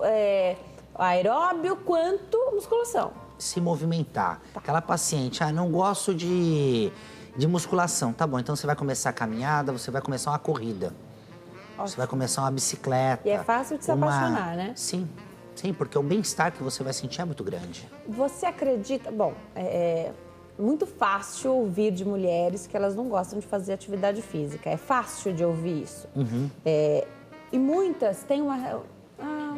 aeróbio quanto musculação. Se movimentar. Aquela paciente, não gosto de musculação. Tá bom, então você vai começar a caminhada, você vai começar uma corrida. Ótimo. Você vai começar uma bicicleta. E é fácil de se apaixonar, né? Sim, porque o bem-estar que você vai sentir é muito grande. Você acredita... Bom, é muito fácil ouvir de mulheres que elas não gostam de fazer atividade física. É fácil de ouvir isso. E muitas têm uma...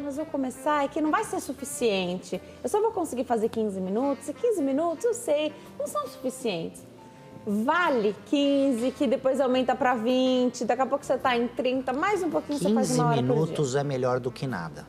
mas eu vou começar, é que não vai ser suficiente. Eu só vou conseguir fazer 15 minutos, e 15 minutos, eu sei, não são suficientes. Vale 15, que depois aumenta para 20, daqui a pouco você está em 30, mais um pouquinho você faz uma hora por dia. 15 minutos é melhor do que nada,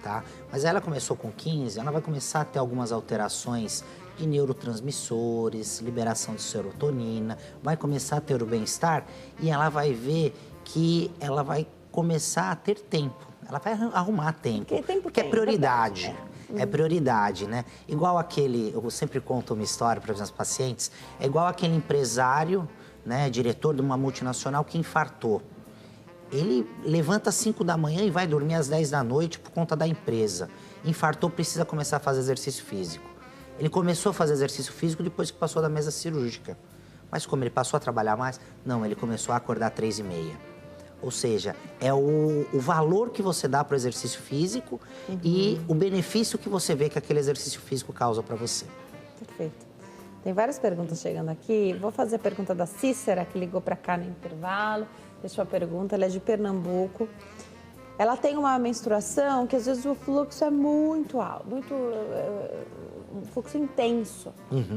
tá? Mas ela começou com 15, ela vai começar a ter algumas alterações de neurotransmissores, liberação de serotonina, vai começar a ter o bem-estar e ela vai ver que ela vai começar a ter tempo. Ela vai arrumar tempo, porque é prioridade. É prioridade, né? Igual aquele, eu sempre conto uma história para os meus pacientes, é igual aquele empresário, né, diretor de uma multinacional que infartou. Ele levanta às 5 da manhã e vai dormir às 10 da noite por conta da empresa. Infartou, precisa começar a fazer exercício físico. Ele começou a fazer exercício físico depois que passou da mesa cirúrgica. Mas como ele passou a trabalhar mais? Não, ele começou a acordar 3h30. Ou seja, é o valor que você dá para o exercício físico e o benefício que você vê que aquele exercício físico causa para você. Perfeito. Tem várias perguntas chegando aqui. Vou fazer a pergunta da Cícera, que ligou para cá no intervalo. Deixou a pergunta, ela é de Pernambuco. Ela tem uma menstruação que às vezes o fluxo é muito alto, um fluxo intenso.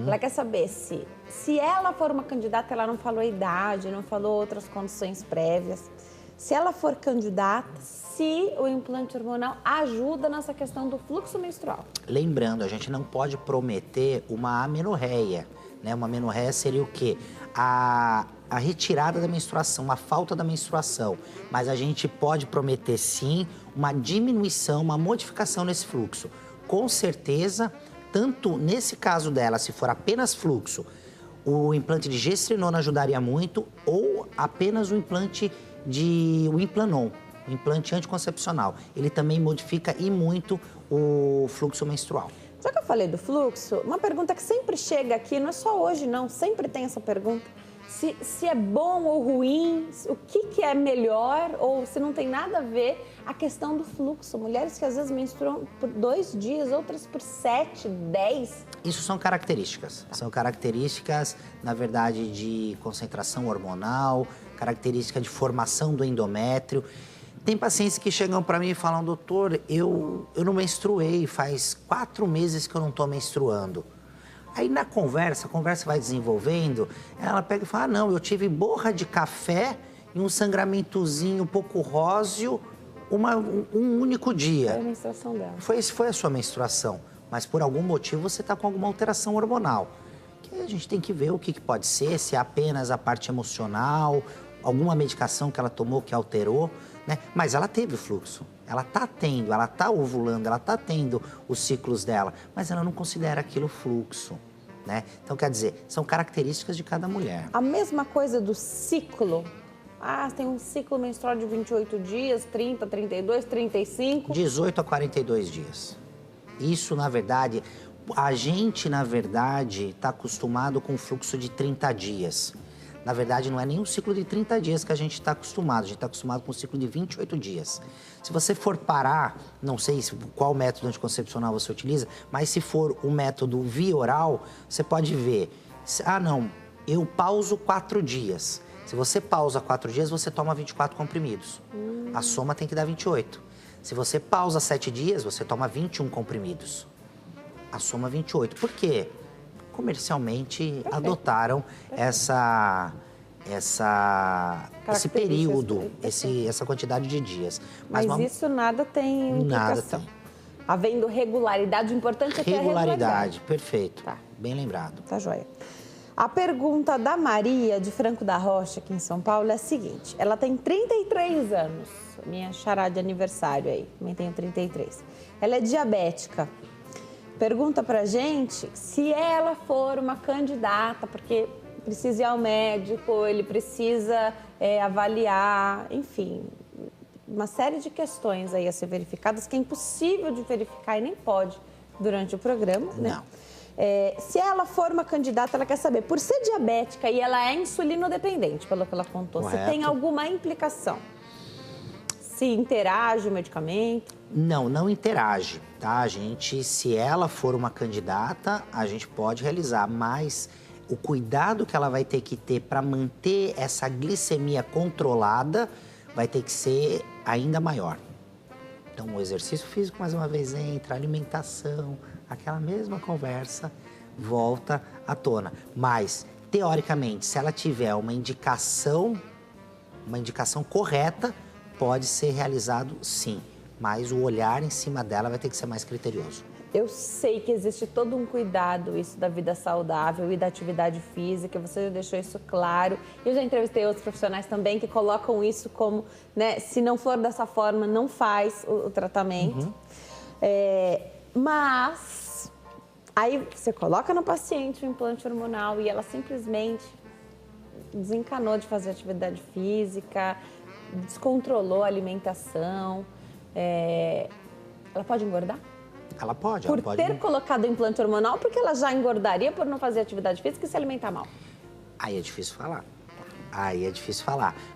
Ela quer saber se ela for uma candidata, ela não falou a idade, não falou outras condições prévias. Se ela for candidata, se o implante hormonal ajuda nessa questão do fluxo menstrual. Lembrando, a gente não pode prometer uma amenorreia, né? Uma amenorreia seria o quê? A retirada da menstruação, a falta da menstruação. Mas a gente pode prometer, sim, uma diminuição, uma modificação nesse fluxo. Com certeza, tanto nesse caso dela, se for apenas fluxo, o implante de gestrinona ajudaria muito, ou apenas o implante o Implanon, o implante anticoncepcional. Ele também modifica e muito o fluxo menstrual. Já que eu falei do fluxo, uma pergunta que sempre chega aqui, não é só hoje não, sempre tem essa pergunta, se é bom ou ruim, o que é melhor ou se não tem nada a ver a questão do fluxo. Mulheres que às vezes menstruam por 2 dias, outras por 7, 10. Isso são características. São características, na verdade, de concentração hormonal, característica de formação do endométrio. Tem pacientes que chegam para mim e falam, doutor, eu não menstruei, faz 4 meses que eu não estou menstruando. Aí na conversa, a conversa vai desenvolvendo, ela pega e fala, não, eu tive borra de café e um sangramentozinho um pouco róseo um único dia. Foi a menstruação dela. Foi a sua menstruação, mas por algum motivo você está com alguma alteração hormonal. Que a gente tem que ver o que pode ser, se é apenas a parte emocional, alguma medicação que ela tomou que alterou, né? Mas ela teve o fluxo, ela está tendo, ela está ovulando, ela está tendo os ciclos dela, mas ela não considera aquilo fluxo, né? Então, quer dizer, são características de cada mulher. A mesma coisa do ciclo. Tem um ciclo menstrual de 28 dias, 30, 32, 35. 18 a 42 dias. Isso, na verdade, a gente, na verdade, está acostumado com um fluxo de 30 dias. Na verdade, não é nem um ciclo de 30 dias que a gente está acostumado. A gente está acostumado com um ciclo de 28 dias. Se você for parar, não sei qual método anticoncepcional você utiliza, mas se for o método via oral, você pode ver. Não, eu pauso 4 dias. Se você pausa 4 dias, você toma 24 comprimidos. A soma tem que dar 28. Se você pausa 7 dias, você toma 21 comprimidos. A soma 28. Por quê? Comercialmente adotaram esse período, essa quantidade de dias. Mas isso nada tem implicação. Nada tem. Havendo regularidade, o importante é ter a regularidade. Perfeito. Tá. Bem lembrado. Tá joia. A pergunta da Maria, de Franco da Rocha, aqui em São Paulo, é a seguinte. Ela tem 33 anos, minha xará de aniversário aí, também tenho 33. Ela é diabética. Pergunta pra gente se ela for uma candidata, porque precisa ir ao médico, ele precisa avaliar, enfim, uma série de questões aí a ser verificadas, que é impossível de verificar e nem pode durante o programa, né? Não. Se ela for uma candidata, ela quer saber, por ser diabética e ela é insulinodependente, pelo que ela contou, Correto. se tem alguma implicação? Se interage o medicamento? Não interage, tá? A gente, se ela for uma candidata, a gente pode realizar, mas o cuidado que ela vai ter que ter para manter essa glicemia controlada vai ter que ser ainda maior. Então, o exercício físico, mais uma vez, entra, a alimentação, aquela mesma conversa volta à tona. Mas, teoricamente, se ela tiver uma indicação correta, pode ser realizado sim, mas o olhar em cima dela vai ter que ser mais criterioso. Eu sei que existe todo um cuidado, isso da vida saudável e da atividade física, você já deixou isso claro. Eu já entrevistei outros profissionais também que colocam isso como, né, se não for dessa forma, não faz o tratamento. Mas, aí você coloca no paciente o implante hormonal e ela simplesmente desencanou de fazer atividade física, descontrolou a alimentação, ela pode engordar? Ela pode. Por ter colocado o implante hormonal, porque ela já engordaria por não fazer atividade física e se alimentar mal? Aí é difícil falar.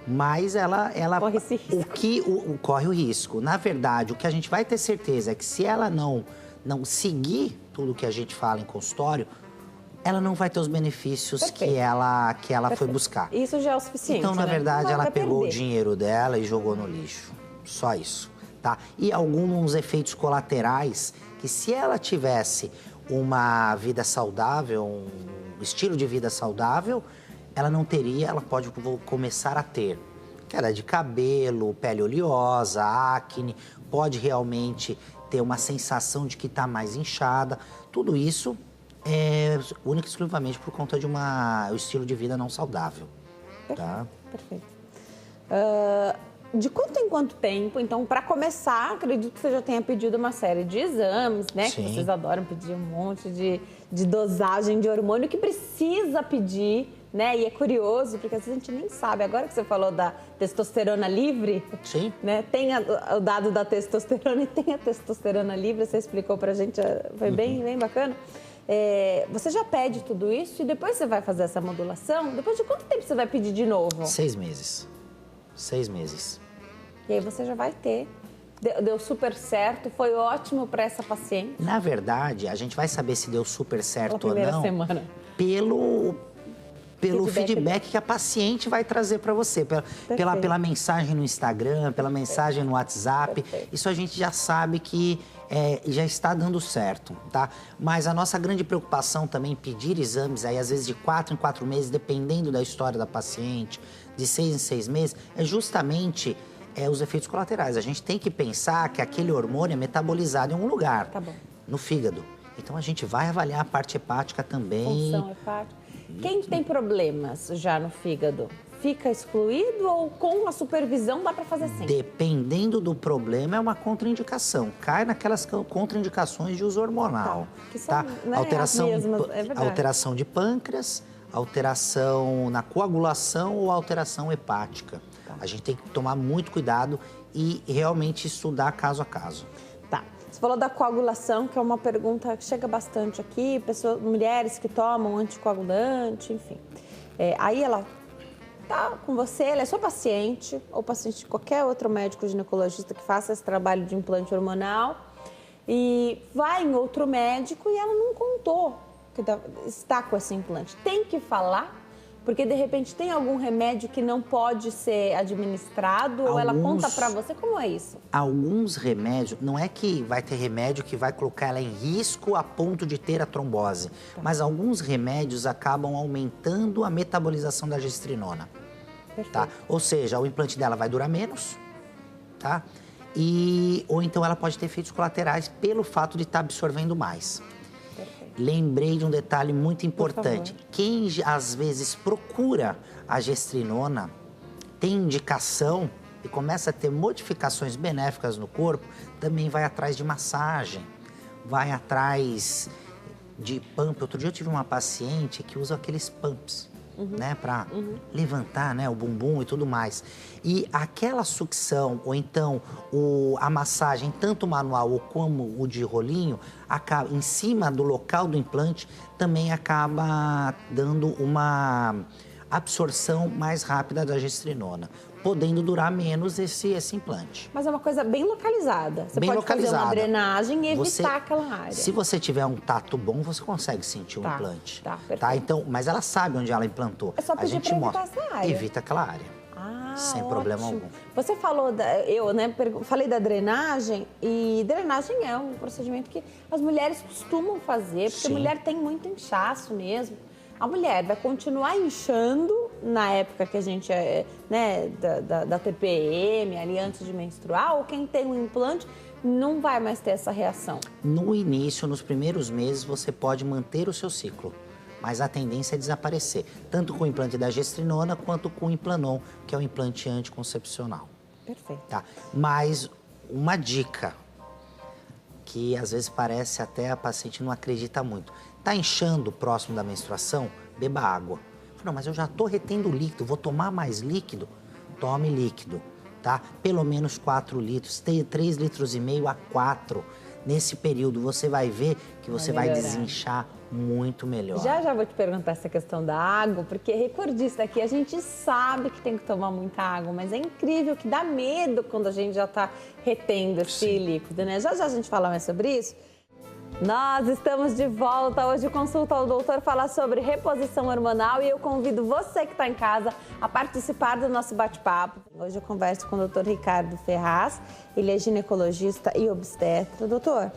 Mas ela corre esse risco. Corre o risco. Na verdade, o que a gente vai ter certeza é que se ela não seguir tudo que a gente fala em consultório, ela não vai ter os benefícios Perfeito. que ela foi buscar. Isso já é o suficiente, Então, na né? verdade, ela pegou perder o dinheiro dela e jogou no lixo. Só isso, tá? E alguns efeitos colaterais que, se ela tivesse uma vida saudável, um estilo de vida saudável, ela não teria, ela pode começar a ter queda de cabelo, pele oleosa, acne, pode realmente ter uma sensação de que está mais inchada. Tudo isso é única e exclusivamente por conta de um estilo de vida não saudável. Tá? Perfeito. De quanto em quanto tempo? Então, para começar, acredito que você já tenha pedido uma série de exames, né? Sim. Que vocês adoram pedir um monte de dosagem de hormônio que precisa pedir, né? E é curioso, porque às vezes a gente nem sabe. Agora que você falou da testosterona livre, Sim. né? Tem o dado da testosterona e tem a testosterona livre, você explicou pra gente, foi bem bacana. Você já pede tudo isso e depois você vai fazer essa modulação? Depois de quanto tempo você vai pedir de novo? 6 meses. 6 meses. E aí você já vai ter. Deu super certo, foi ótimo para essa paciente. Na verdade, a gente vai saber se deu super certo ou não semana. pelo feedback que a paciente vai trazer para você, pela mensagem no Instagram, pela mensagem no WhatsApp. Perfeito. Isso a gente já sabe que já está dando certo, tá? Mas a nossa grande preocupação também, pedir exames aí, às vezes de 4 em 4 meses, dependendo da história da paciente, de 6 em 6 meses, é justamente os efeitos colaterais. A gente tem que pensar que aquele hormônio é metabolizado em algum lugar, Tá bom. no fígado. Então a gente vai avaliar a parte hepática também. Função hepática. Quem tem problemas já no fígado, fica excluído ou com a supervisão dá para fazer sempre? Dependendo do problema, é uma contraindicação. Cai naquelas contraindicações de uso hormonal. Tá. Que são, né, alteração, as mesmas, é verdade. alteração de pâncreas, alteração na coagulação ou alteração hepática. Tá. A gente tem que tomar muito cuidado e realmente estudar caso a caso. Tá. Você falou da coagulação, que é uma pergunta que chega bastante aqui, mulheres que tomam anticoagulante, enfim. Aí ela tá com você, ela é sua paciente, ou paciente de qualquer outro médico ginecologista que faça esse trabalho de implante hormonal, e vai em outro médico e ela não contou que está com esse implante. Tem que falar? Porque, de repente, tem algum remédio que não pode ser administrado ou ela conta para você? Como é isso? Alguns remédios, não é que vai ter remédio que vai colocar ela em risco a ponto de ter a trombose, mas alguns remédios acabam aumentando a metabolização da gestrinona. Perfeito. Tá? Ou seja, o implante dela vai durar menos, tá? Ou então ela pode ter efeitos colaterais pelo fato de estar absorvendo mais. Lembrei de um detalhe muito importante. Quem às vezes procura a gestrinona, tem indicação e começa a ter modificações benéficas no corpo, também vai atrás de massagem, vai atrás de pump. Outro dia eu tive uma paciente que usa aqueles pumps, né, para levantar, né, o bumbum e tudo mais. E aquela sucção, ou então a massagem, tanto manual como o de rolinho, acaba, em cima do local do implante, também acaba dando uma absorção mais rápida da gestrinona, podendo durar menos esse implante. Mas é uma coisa bem localizada. Você bem pode localizada. fazer uma drenagem e evitar aquela área. Se você tiver um tato bom, você consegue sentir o implante. Tá, então, mas ela sabe onde ela implantou. É só pedir a gente pra mostra. evitar essa área. Evita aquela área. Sem problema algum. Você falou, falei da drenagem, e drenagem é um procedimento que as mulheres costumam fazer, porque a mulher tem muito inchaço mesmo. A mulher vai continuar inchando na época que a gente da TPM, ali antes de menstruar, ou quem tem um implante não vai mais ter essa reação? No início, nos primeiros meses, você pode manter o seu ciclo, mas a tendência é desaparecer, tanto com o implante da gestrinona quanto com o Implanon, que é o implante anticoncepcional. Perfeito. Tá? Mas uma dica, que às vezes parece até a paciente não acredita muito. Tá inchando próximo da menstruação? Beba água. Não, mas eu já tô retendo líquido, vou tomar mais líquido? Tome líquido, tá? Pelo menos 4 litros, 3,5 litros a 4. Nesse período você vai ver que você vai desinchar muito melhor. Já vou te perguntar essa questão da água, porque recordista aqui, a gente sabe que tem que tomar muita água, mas é incrível que dá medo quando a gente já está retendo esse líquido, né? Já a gente fala mais sobre isso. Nós estamos de volta. Hoje o Consulta ao Doutor fala sobre reposição hormonal e eu convido você que está em casa a participar do nosso bate-papo. Hoje eu converso com o Dr. Ricardo Ferraz, ele é ginecologista e obstetra. Doutor,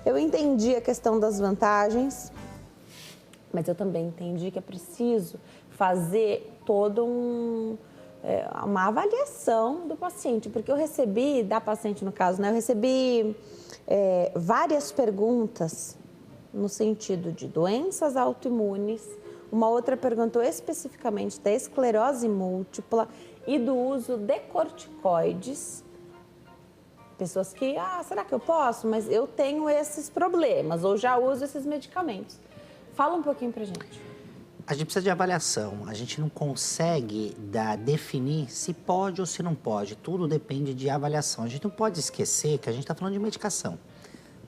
Eu entendi a questão das vantagens, mas eu também entendi que é preciso fazer toda uma avaliação do paciente, porque eu recebi, da paciente no caso, né? Eu recebi várias perguntas no sentido de doenças autoimunes. Uma outra perguntou especificamente da esclerose múltipla e do uso de corticoides. Pessoas que, será que eu posso? Mas eu tenho esses problemas ou já uso esses medicamentos. Fala um pouquinho pra gente. A gente precisa de avaliação. A gente não consegue definir se pode ou se não pode. Tudo depende de avaliação. A gente não pode esquecer que a gente está falando de medicação.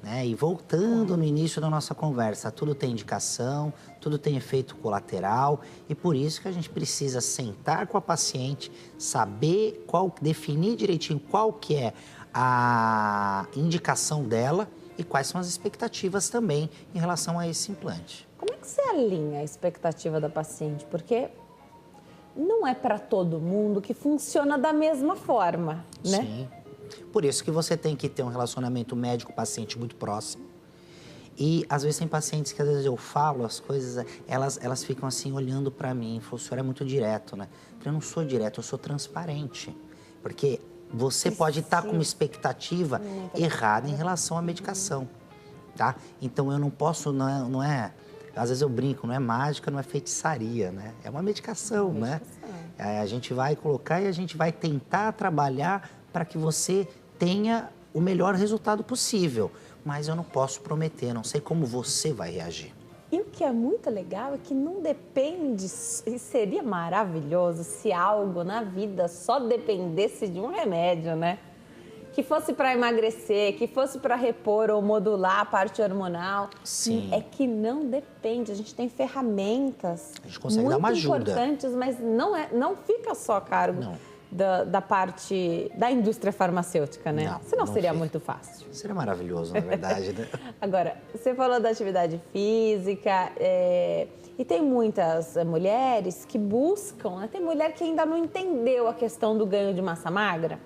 Né? E voltando no início da nossa conversa, tudo tem indicação, tudo tem efeito colateral e por isso que a gente precisa sentar com a paciente, saber definir direitinho qual que é a indicação dela e quais são as expectativas também em relação a esse implante. Como é que você alinha a expectativa da paciente? Porque não é para todo mundo que funciona da mesma forma, né? Sim. Por isso que você tem que ter um relacionamento médico-paciente muito próximo. E às vezes tem pacientes que às vezes eu falo as coisas, elas ficam assim olhando para mim, falam, o senhor é muito direto, né? Eu não sou direto, eu sou transparente. Porque você pode estar com uma expectativa errada em relação à medicação, tá? Então eu não posso, não é às vezes eu brinco, não é mágica, não é feitiçaria, né? É uma medicação, né? A gente vai colocar e a gente vai tentar trabalhar para que você tenha o melhor resultado possível. Mas eu não posso prometer, não sei como você vai reagir. E o que é muito legal é que não depende, e seria maravilhoso se algo na vida só dependesse de um remédio, né? Que fosse para emagrecer, que fosse para repor ou modular a parte hormonal. Sim. É que não depende, a gente tem ferramentas a gente consegue dar uma ajuda. Importantes, mas não fica só a cargo da parte da indústria farmacêutica, né? Não, Senão não seria fica. Muito fácil. Seria maravilhoso, na verdade, né? Agora, você falou da atividade física e tem muitas mulheres que buscam, né? Tem mulher que ainda não entendeu a questão do ganho de massa magra,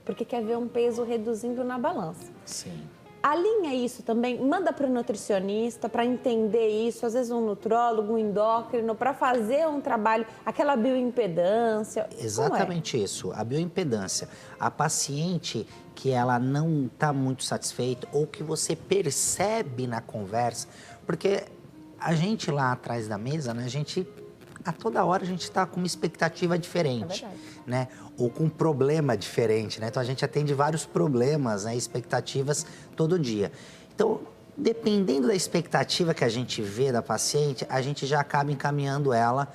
porque quer ver um peso reduzindo na balança. Sim. Alinha isso também, manda para o nutricionista para entender isso, às vezes um nutrólogo, um endócrino, para fazer um trabalho, aquela bioimpedância. Exatamente isso, a bioimpedância. A paciente que ela não está muito satisfeita ou que você percebe na conversa, porque a gente lá atrás da mesa, né, a toda hora a gente está com uma expectativa diferente, né? Ou com um problema diferente, né? Então a gente atende vários problemas, né? Expectativas todo dia. Então, dependendo da expectativa que a gente vê da paciente, a gente já acaba encaminhando ela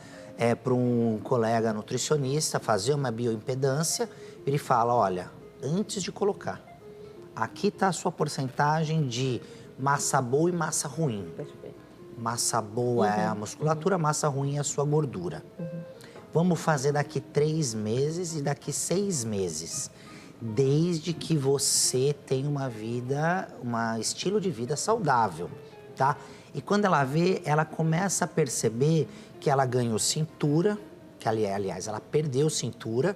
para um colega nutricionista, fazer uma bioimpedância. Ele fala, olha, antes de colocar, aqui está a sua porcentagem de massa boa e massa ruim. Perfeito. Massa boa é a musculatura, massa ruim é a sua gordura. Vamos fazer daqui 3 meses e daqui 6 meses. Desde que você tenha um estilo de vida saudável, tá? E quando ela vê, ela começa a perceber que ela ganhou cintura, que aliás, ela perdeu cintura,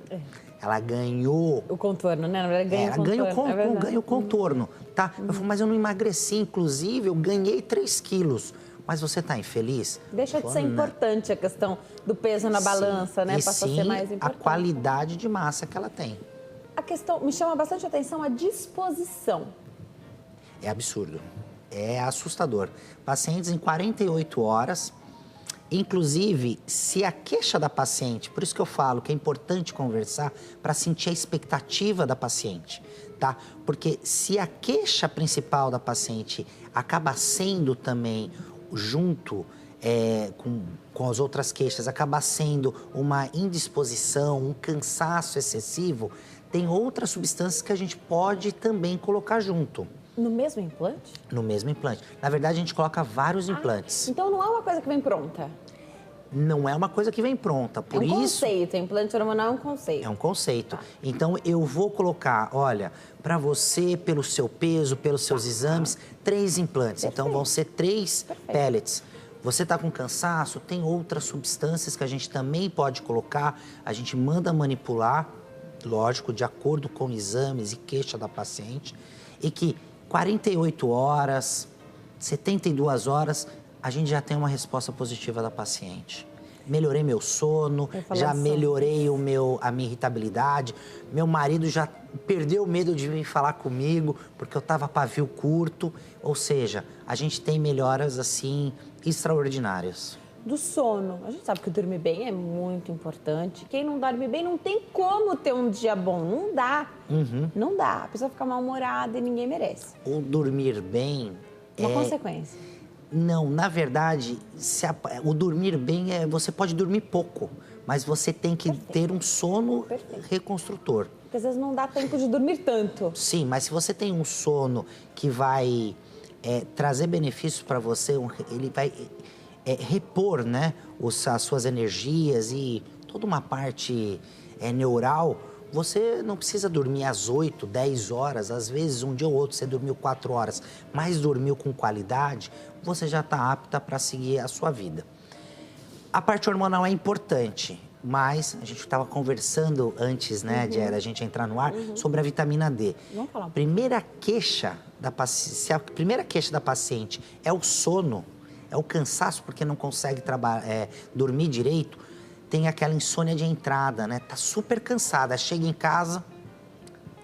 ela ganhou... O contorno, né? Ela ganha o contorno, tá? Eu falo, mas eu não emagreci, inclusive, eu ganhei 3 quilos. Mas você está infeliz? Deixa de ser importante a questão do peso na balança, né? Passa a ser mais importante. A qualidade de massa que ela tem. A questão, me chama bastante atenção a disposição. É absurdo. É assustador. Pacientes em 48 horas, inclusive, se a queixa da paciente, por isso que eu falo que é importante conversar para sentir a expectativa da paciente, tá? Porque se a queixa principal da paciente acaba sendo também junto com as outras queixas, acaba sendo uma indisposição, um cansaço excessivo, tem outras substâncias que a gente pode também colocar junto. No mesmo implante? No mesmo implante. Na verdade, a gente coloca vários implantes. Então não é uma coisa que vem pronta? Não é uma coisa que vem pronta, por isso... É um conceito, implante hormonal é um conceito. É um conceito. Então, eu vou colocar, olha, para você, pelo seu peso, pelos seus exames, 3 implantes. Perfeito. Então, vão ser 3 pellets. Você está com cansaço, tem outras substâncias que a gente também pode colocar, a gente manda manipular, lógico, de acordo com exames e queixa da paciente, e que 48 horas, 72 horas, a gente já tem uma resposta positiva da paciente. Melhorei meu sono, já melhorei a minha irritabilidade. Meu marido já perdeu o medo de vir falar comigo, porque eu estava pavio curto. Ou seja, a gente tem melhoras, assim, extraordinárias. Do sono. A gente sabe que dormir bem é muito importante. Quem não dorme bem não tem como ter um dia bom. Não dá. Não dá. A pessoa fica mal-humorada e ninguém merece. O dormir bem Uma consequência. Não, na verdade, o dormir bem você pode dormir pouco, mas você tem que ter um sono reconstrutor. Porque às vezes não dá tempo de dormir tanto. Sim, mas se você tem um sono que vai trazer benefícios para você, ele vai repor, né, as suas energias e toda uma parte neural, você não precisa dormir às 8, 10 horas, às vezes um dia ou outro você dormiu 4 horas, mas dormiu com qualidade, você já está apta para seguir a sua vida. A parte hormonal é importante, mas a gente estava conversando antes, né, de a gente entrar no ar, sobre a vitamina D. Vamos falar. Se a primeira queixa da paciente é o sono, é o cansaço porque não consegue dormir direito, tem aquela insônia de entrada, né? Tá super cansada, chega em casa,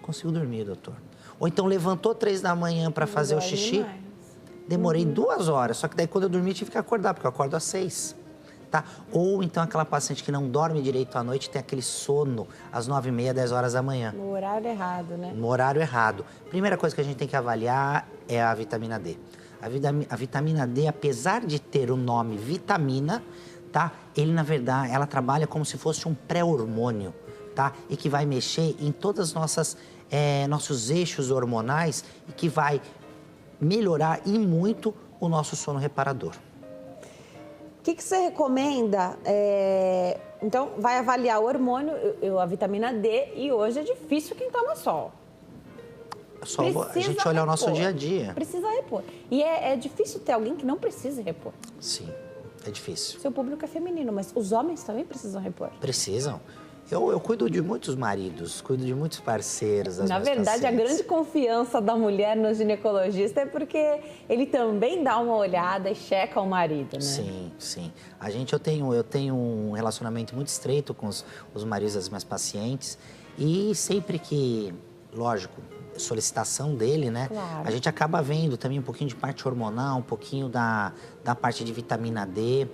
consigo dormir, doutor. Ou então levantou 3 da manhã para fazer o xixi, demorei 2 horas, só que daí quando eu dormi tive que acordar, porque eu acordo às 6, tá? Ou então aquela paciente que não dorme direito à noite, tem aquele sono às 9h30, 10 horas da manhã. No horário errado, né? No horário errado. Primeira coisa que a gente tem que avaliar é a vitamina D. A vitamina D, apesar de ter o nome vitamina, tá? Na verdade, ela trabalha como se fosse um pré-hormônio, tá? E que vai mexer em todos os nossos eixos hormonais e que vai melhorar e muito o nosso sono reparador. O que você recomenda? Então, vai avaliar o hormônio, a vitamina D, e hoje é difícil quem toma sol. Só a gente olhar o nosso dia a dia. Precisa repor. E é difícil ter alguém que não precise repor. Sim, é difícil. Seu público é feminino, mas os homens também precisam repor. Precisam. Eu cuido de muitos maridos, cuido de muitos parceiros. Na verdade, a grande confiança da mulher no ginecologista é porque ele também dá uma olhada e checa o marido, né? Sim, sim. Eu tenho um relacionamento muito estreito com os maridos das minhas pacientes e sempre que, lógico, solicitação dele, né? Claro. A gente acaba vendo também um pouquinho de parte hormonal, um pouquinho da parte de vitamina D.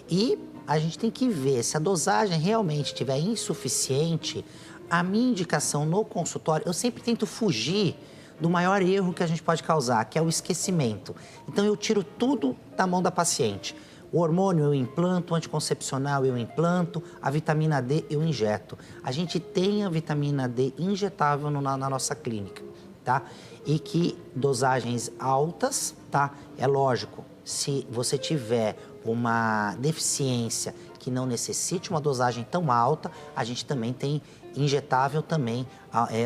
E a gente tem que ver se a dosagem realmente estiver insuficiente. A minha indicação no consultório, eu sempre tento fugir do maior erro que a gente pode causar, que é o esquecimento. Então eu tiro tudo da mão da paciente. O hormônio eu implanto, o anticoncepcional eu implanto, a vitamina D eu injeto. A gente tem a vitamina D injetável na nossa clínica, tá? E que dosagens altas, tá? É lógico, se você tiver uma deficiência que não necessite uma dosagem tão alta, a gente também tem injetável também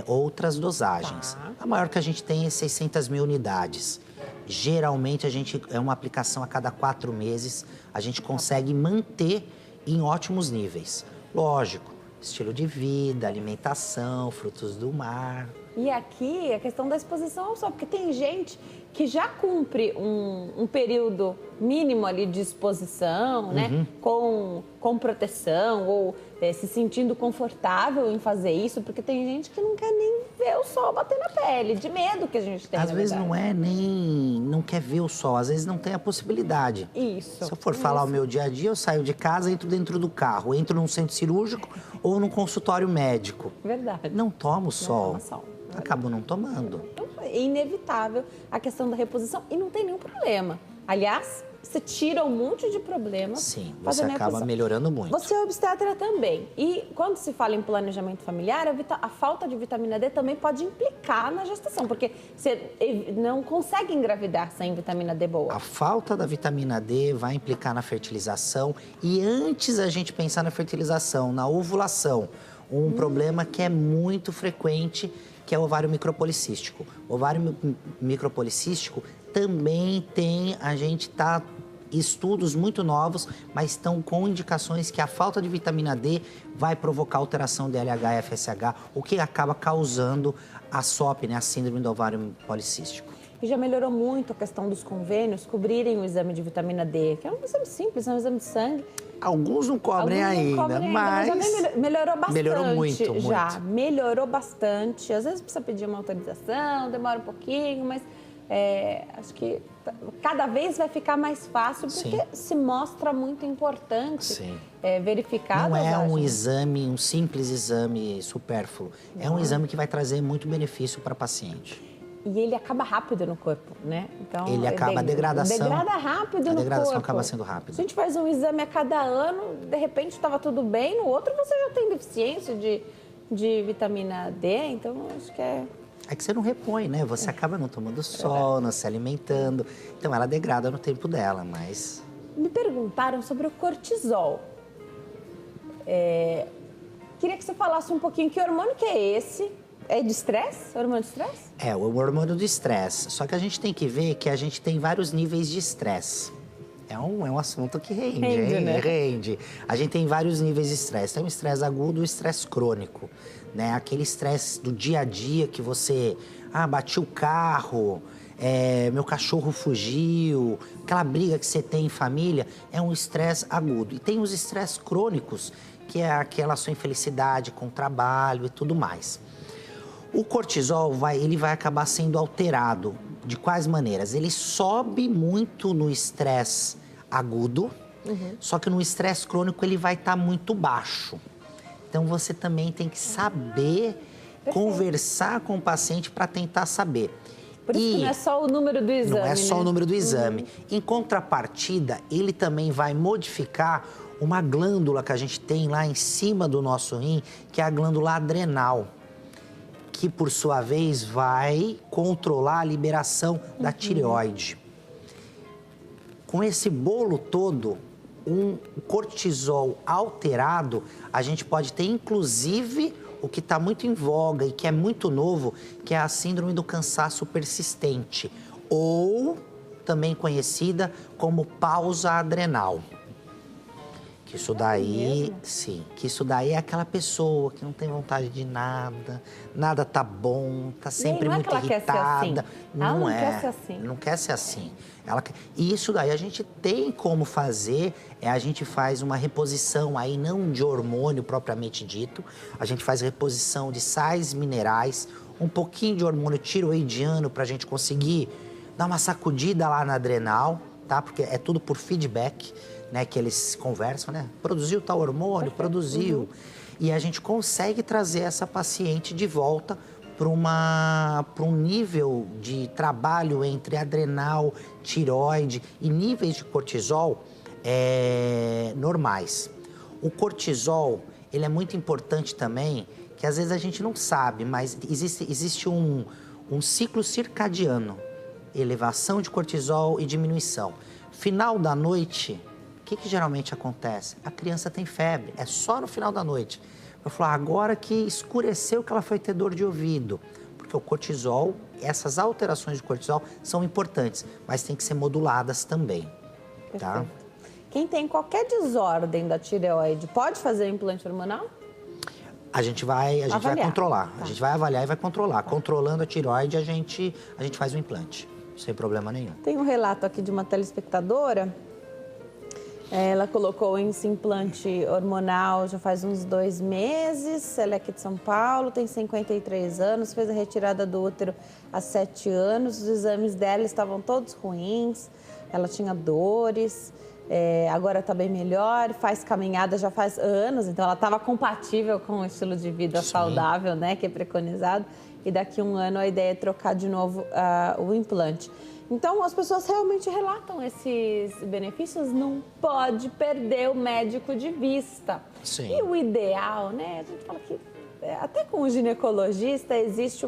outras dosagens. Tá. A maior que a gente tem é 600 mil unidades. Geralmente, é uma aplicação a cada 4 meses, a gente consegue manter em ótimos níveis. Lógico, estilo de vida, alimentação, frutos do mar. E aqui a questão da exposição ao sol, porque tem gente que já cumpre um período mínimo ali de exposição, né? Com proteção ou se sentindo confortável em fazer isso, porque tem gente que não quer nem ver o sol bater na pele, de medo que a gente tem. Às vezes não quer ver o sol, às vezes não tem a possibilidade. Isso. Se eu for falar o meu dia a dia, eu saio de casa, entro dentro do carro, entro num centro cirúrgico ou num consultório médico. Verdade. Não tomo sol. Não toma sol. Acabo não tomando. É inevitável a questão da reposição e não tem nenhum problema. Aliás, você tira um monte de problemas. Sim, você acaba melhorando muito. Você é obstetra também. E quando se fala em planejamento familiar, a falta de vitamina D também pode implicar na gestação, porque você não consegue engravidar sem vitamina D boa. A falta da vitamina D vai implicar na fertilização e antes a gente pensar na fertilização, na ovulação, um problema que é muito frequente, que é o ovário micropolicístico. O ovário micropolicístico também estudos muito novos, mas estão com indicações que a falta de vitamina D vai provocar alteração de LH e FSH, o que acaba causando a SOP, né, a síndrome do ovário policístico. e já melhorou muito a questão dos convênios cobrirem o exame de vitamina D, que é um exame simples, é um exame de sangue. Alguns não cobrem ainda, mas já melhorou bastante. Melhorou muito. Já, melhorou bastante. Às vezes precisa pedir uma autorização, demora um pouquinho, mas acho que cada vez vai ficar mais fácil, porque se mostra muito importante verificar. Não é um exame, um simples exame supérfluo. É um exame que vai trazer muito benefício para a paciente. E ele acaba rápido no corpo, né? Então, ele acaba a degradação. Degrada rápido no corpo. A degradação acaba sendo rápida. Se a gente faz um exame a cada ano, de repente estava tudo bem, no outro você já tem deficiência de vitamina D, então acho que é que você não repõe, né? Você acaba não tomando sol, não se alimentando. Então ela degrada no tempo dela, mas... Me perguntaram sobre o cortisol. Queria que você falasse um pouquinho que hormônio que é esse. É de estresse? Hormônio de estresse? É, o hormônio do estresse. Só que a gente tem que ver que a gente tem vários níveis de estresse. É um assunto que rende, né? Rende. A gente tem vários níveis de estresse. Tem o estresse agudo e o estresse crônico, né? Aquele estresse do dia a dia que você... bati o carro, meu cachorro fugiu, aquela briga que você tem em família, é um estresse agudo. E tem os estresses crônicos, que é aquela sua infelicidade com o trabalho e tudo mais. O cortisol ele vai acabar sendo alterado. De quais maneiras? Ele sobe muito no estresse agudo, só que no estresse crônico ele vai estar muito baixo. Então você também tem que saber conversar com o paciente para tentar saber. Por isso que não é só o número do exame, Não é só o número do exame. Em contrapartida, ele também vai modificar uma glândula que a gente tem lá em cima do nosso rim, que é a glândula adrenal, que por sua vez vai controlar a liberação da tireoide. Com esse bolo todo, um cortisol alterado, a gente pode ter inclusive o que está muito em voga e que é muito novo, que é a síndrome do cansaço persistente, ou também conhecida como pausa adrenal. Que isso daí, que isso daí é aquela pessoa que não tem vontade de nada, nada tá bom, tá sempre muito irritada. Não quer ser assim. Não quer ser assim. E isso daí a gente tem como fazer, a gente faz uma reposição aí, não de hormônio propriamente dito, a gente faz reposição de sais minerais, um pouquinho de hormônio tiroidiano para a gente conseguir dar uma sacudida lá na adrenal, tá? Porque é tudo por feedback, né, que eles conversam, né? Produziu tal hormônio, produziu. E a gente consegue trazer essa paciente de volta para um nível de trabalho entre adrenal, tireoide e níveis de cortisol normais. O cortisol, ele é muito importante também, que às vezes a gente não sabe, mas existe um ciclo circadiano, elevação de cortisol e diminuição. Final da noite, o que geralmente acontece? A criança tem febre, é só no final da noite. Eu falo, agora que escureceu que ela foi ter dor de ouvido. Porque o cortisol, essas alterações de cortisol são importantes, mas tem que ser moduladas também, tá? Quem tem qualquer desordem da tireoide pode fazer implante hormonal? A gente vai controlar, tá. A gente vai avaliar e vai controlar. Tá. Controlando a tireoide, a gente faz o implante, sem problema nenhum. Tem um relato aqui de uma telespectadora. Ela colocou esse implante hormonal já faz uns 2 meses. Ela é aqui de São Paulo, tem 53 anos, fez a retirada do útero há 7 anos. Os exames dela estavam todos ruins, ela tinha dores, agora está bem melhor, faz caminhada já faz anos, então ela estava compatível com o estilo de vida saudável, né, que é preconizado. E daqui a 1 ano a ideia é trocar de novo o implante. Então, as pessoas realmente relatam esses benefícios, não pode perder o médico de vista. Sim. E o ideal, né? A gente fala que até com o ginecologista existe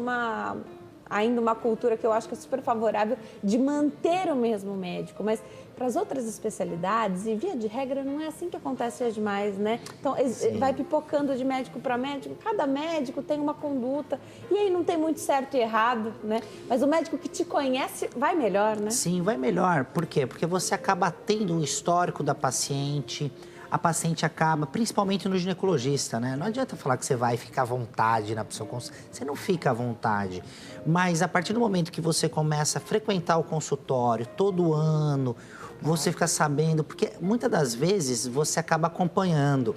ainda uma cultura que eu acho que é super favorável de manter o mesmo médico, mas para as outras especialidades, e via de regra, não é assim que acontece hoje mais, né? Então, vai pipocando de médico para médico, cada médico tem uma conduta, e aí não tem muito certo e errado, né? Mas o médico que te conhece vai melhor, né? Sim, vai melhor. Por quê? Porque você acaba tendo um histórico da paciente, a paciente acaba, principalmente no ginecologista, né? Não adianta falar que você vai ficar à vontade na sua consulta, você não fica à vontade. Mas a partir do momento que você começa a frequentar o consultório todo ano, você fica sabendo, porque muitas das vezes você acaba acompanhando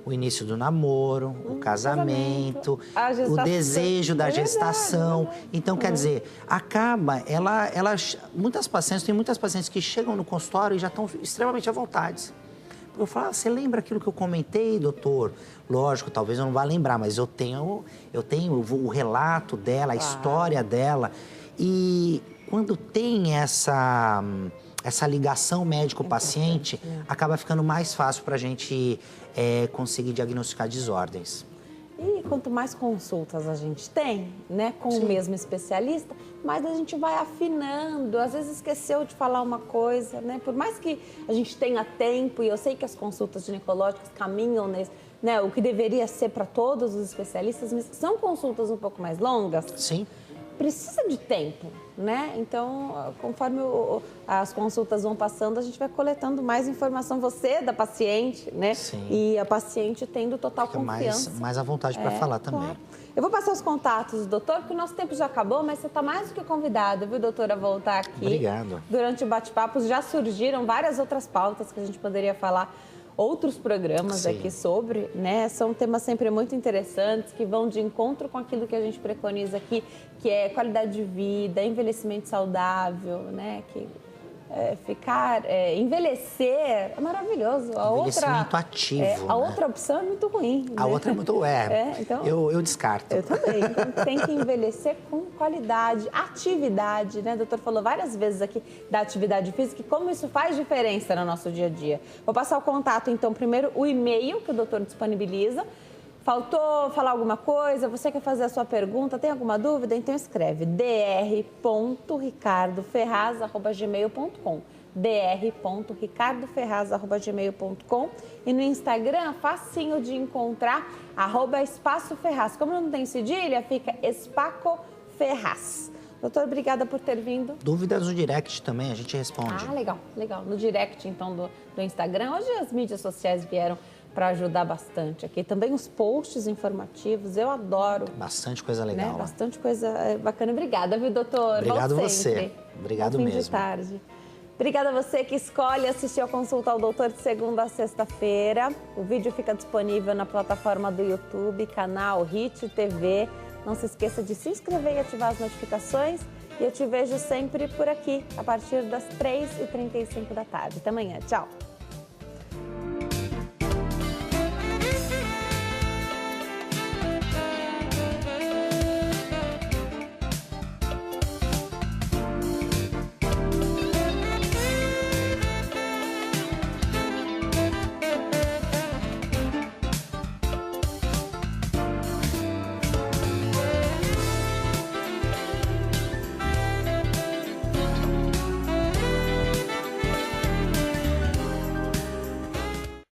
o início do namoro, o casamento, o desejo da gestação. Então, quer dizer, acaba, muitas pacientes, tem muitas pacientes que chegam no consultório e já estão extremamente à vontade. Eu falo, você lembra aquilo que eu comentei, doutor? Lógico, talvez eu não vá lembrar, mas eu tenho o relato dela, a história dela. E quando tem essa ligação médico-paciente, acaba ficando mais fácil para a gente conseguir diagnosticar desordens. E quanto mais consultas a gente tem, né, com o mesmo especialista, mais a gente vai afinando. Às vezes esqueceu de falar uma coisa, né? Por mais que a gente tenha tempo, e eu sei que as consultas ginecológicas caminham nesse, né, o que deveria ser para todos os especialistas, mas são consultas um pouco mais longas. Sim. Precisa de tempo, né? Então, conforme as consultas vão passando, a gente vai coletando mais informação, você da paciente, né? Sim. E a paciente tendo total confiança. Mais à vontade para falar também. Claro. Eu vou passar os contatos do doutor, porque o nosso tempo já acabou, mas você está mais do que convidado, viu, doutor, a voltar aqui. Obrigado. Durante o bate-papo já surgiram várias outras pautas que a gente poderia falar, outros programas aqui sobre, né? São temas sempre muito interessantes, que vão de encontro com aquilo que a gente preconiza aqui, que é qualidade de vida, envelhecimento saudável, né? Envelhecer é maravilhoso. Envelhecimento ativo. A outra opção é muito ruim. A outra é muito então, eu descarto. Eu também. Então, tem que envelhecer com qualidade, atividade, né? O doutor falou várias vezes aqui da atividade física e como isso faz diferença no nosso dia a dia. Vou passar o contato, então, primeiro o e-mail que o doutor disponibiliza. Faltou falar alguma coisa? Você quer fazer a sua pergunta? Tem alguma dúvida? Então escreve dr.ricardoferraz@gmail.com dr.ricardoferraz@gmail.com e no Instagram, facinho de encontrar, @espaçoferraz. Como não tem cedilha, fica espacoferraz. Doutor, obrigada por ter vindo. Dúvidas no direct também, a gente responde. Legal. No direct, então, do Instagram. Hoje as mídias sociais vieram para ajudar bastante aqui. Também os posts informativos, eu adoro. Bastante coisa legal. Né? Bastante coisa bacana. Obrigada, viu, doutor? Obrigado você. Obrigado mesmo. Fim de tarde. Obrigada a você que escolhe assistir a Consulta ao Doutor de segunda a sexta-feira. O vídeo fica disponível na plataforma do YouTube, canal HIT TV. Não se esqueça de se inscrever e ativar as notificações. E eu te vejo sempre por aqui, a partir das 3h35 da tarde. Até amanhã. Tchau.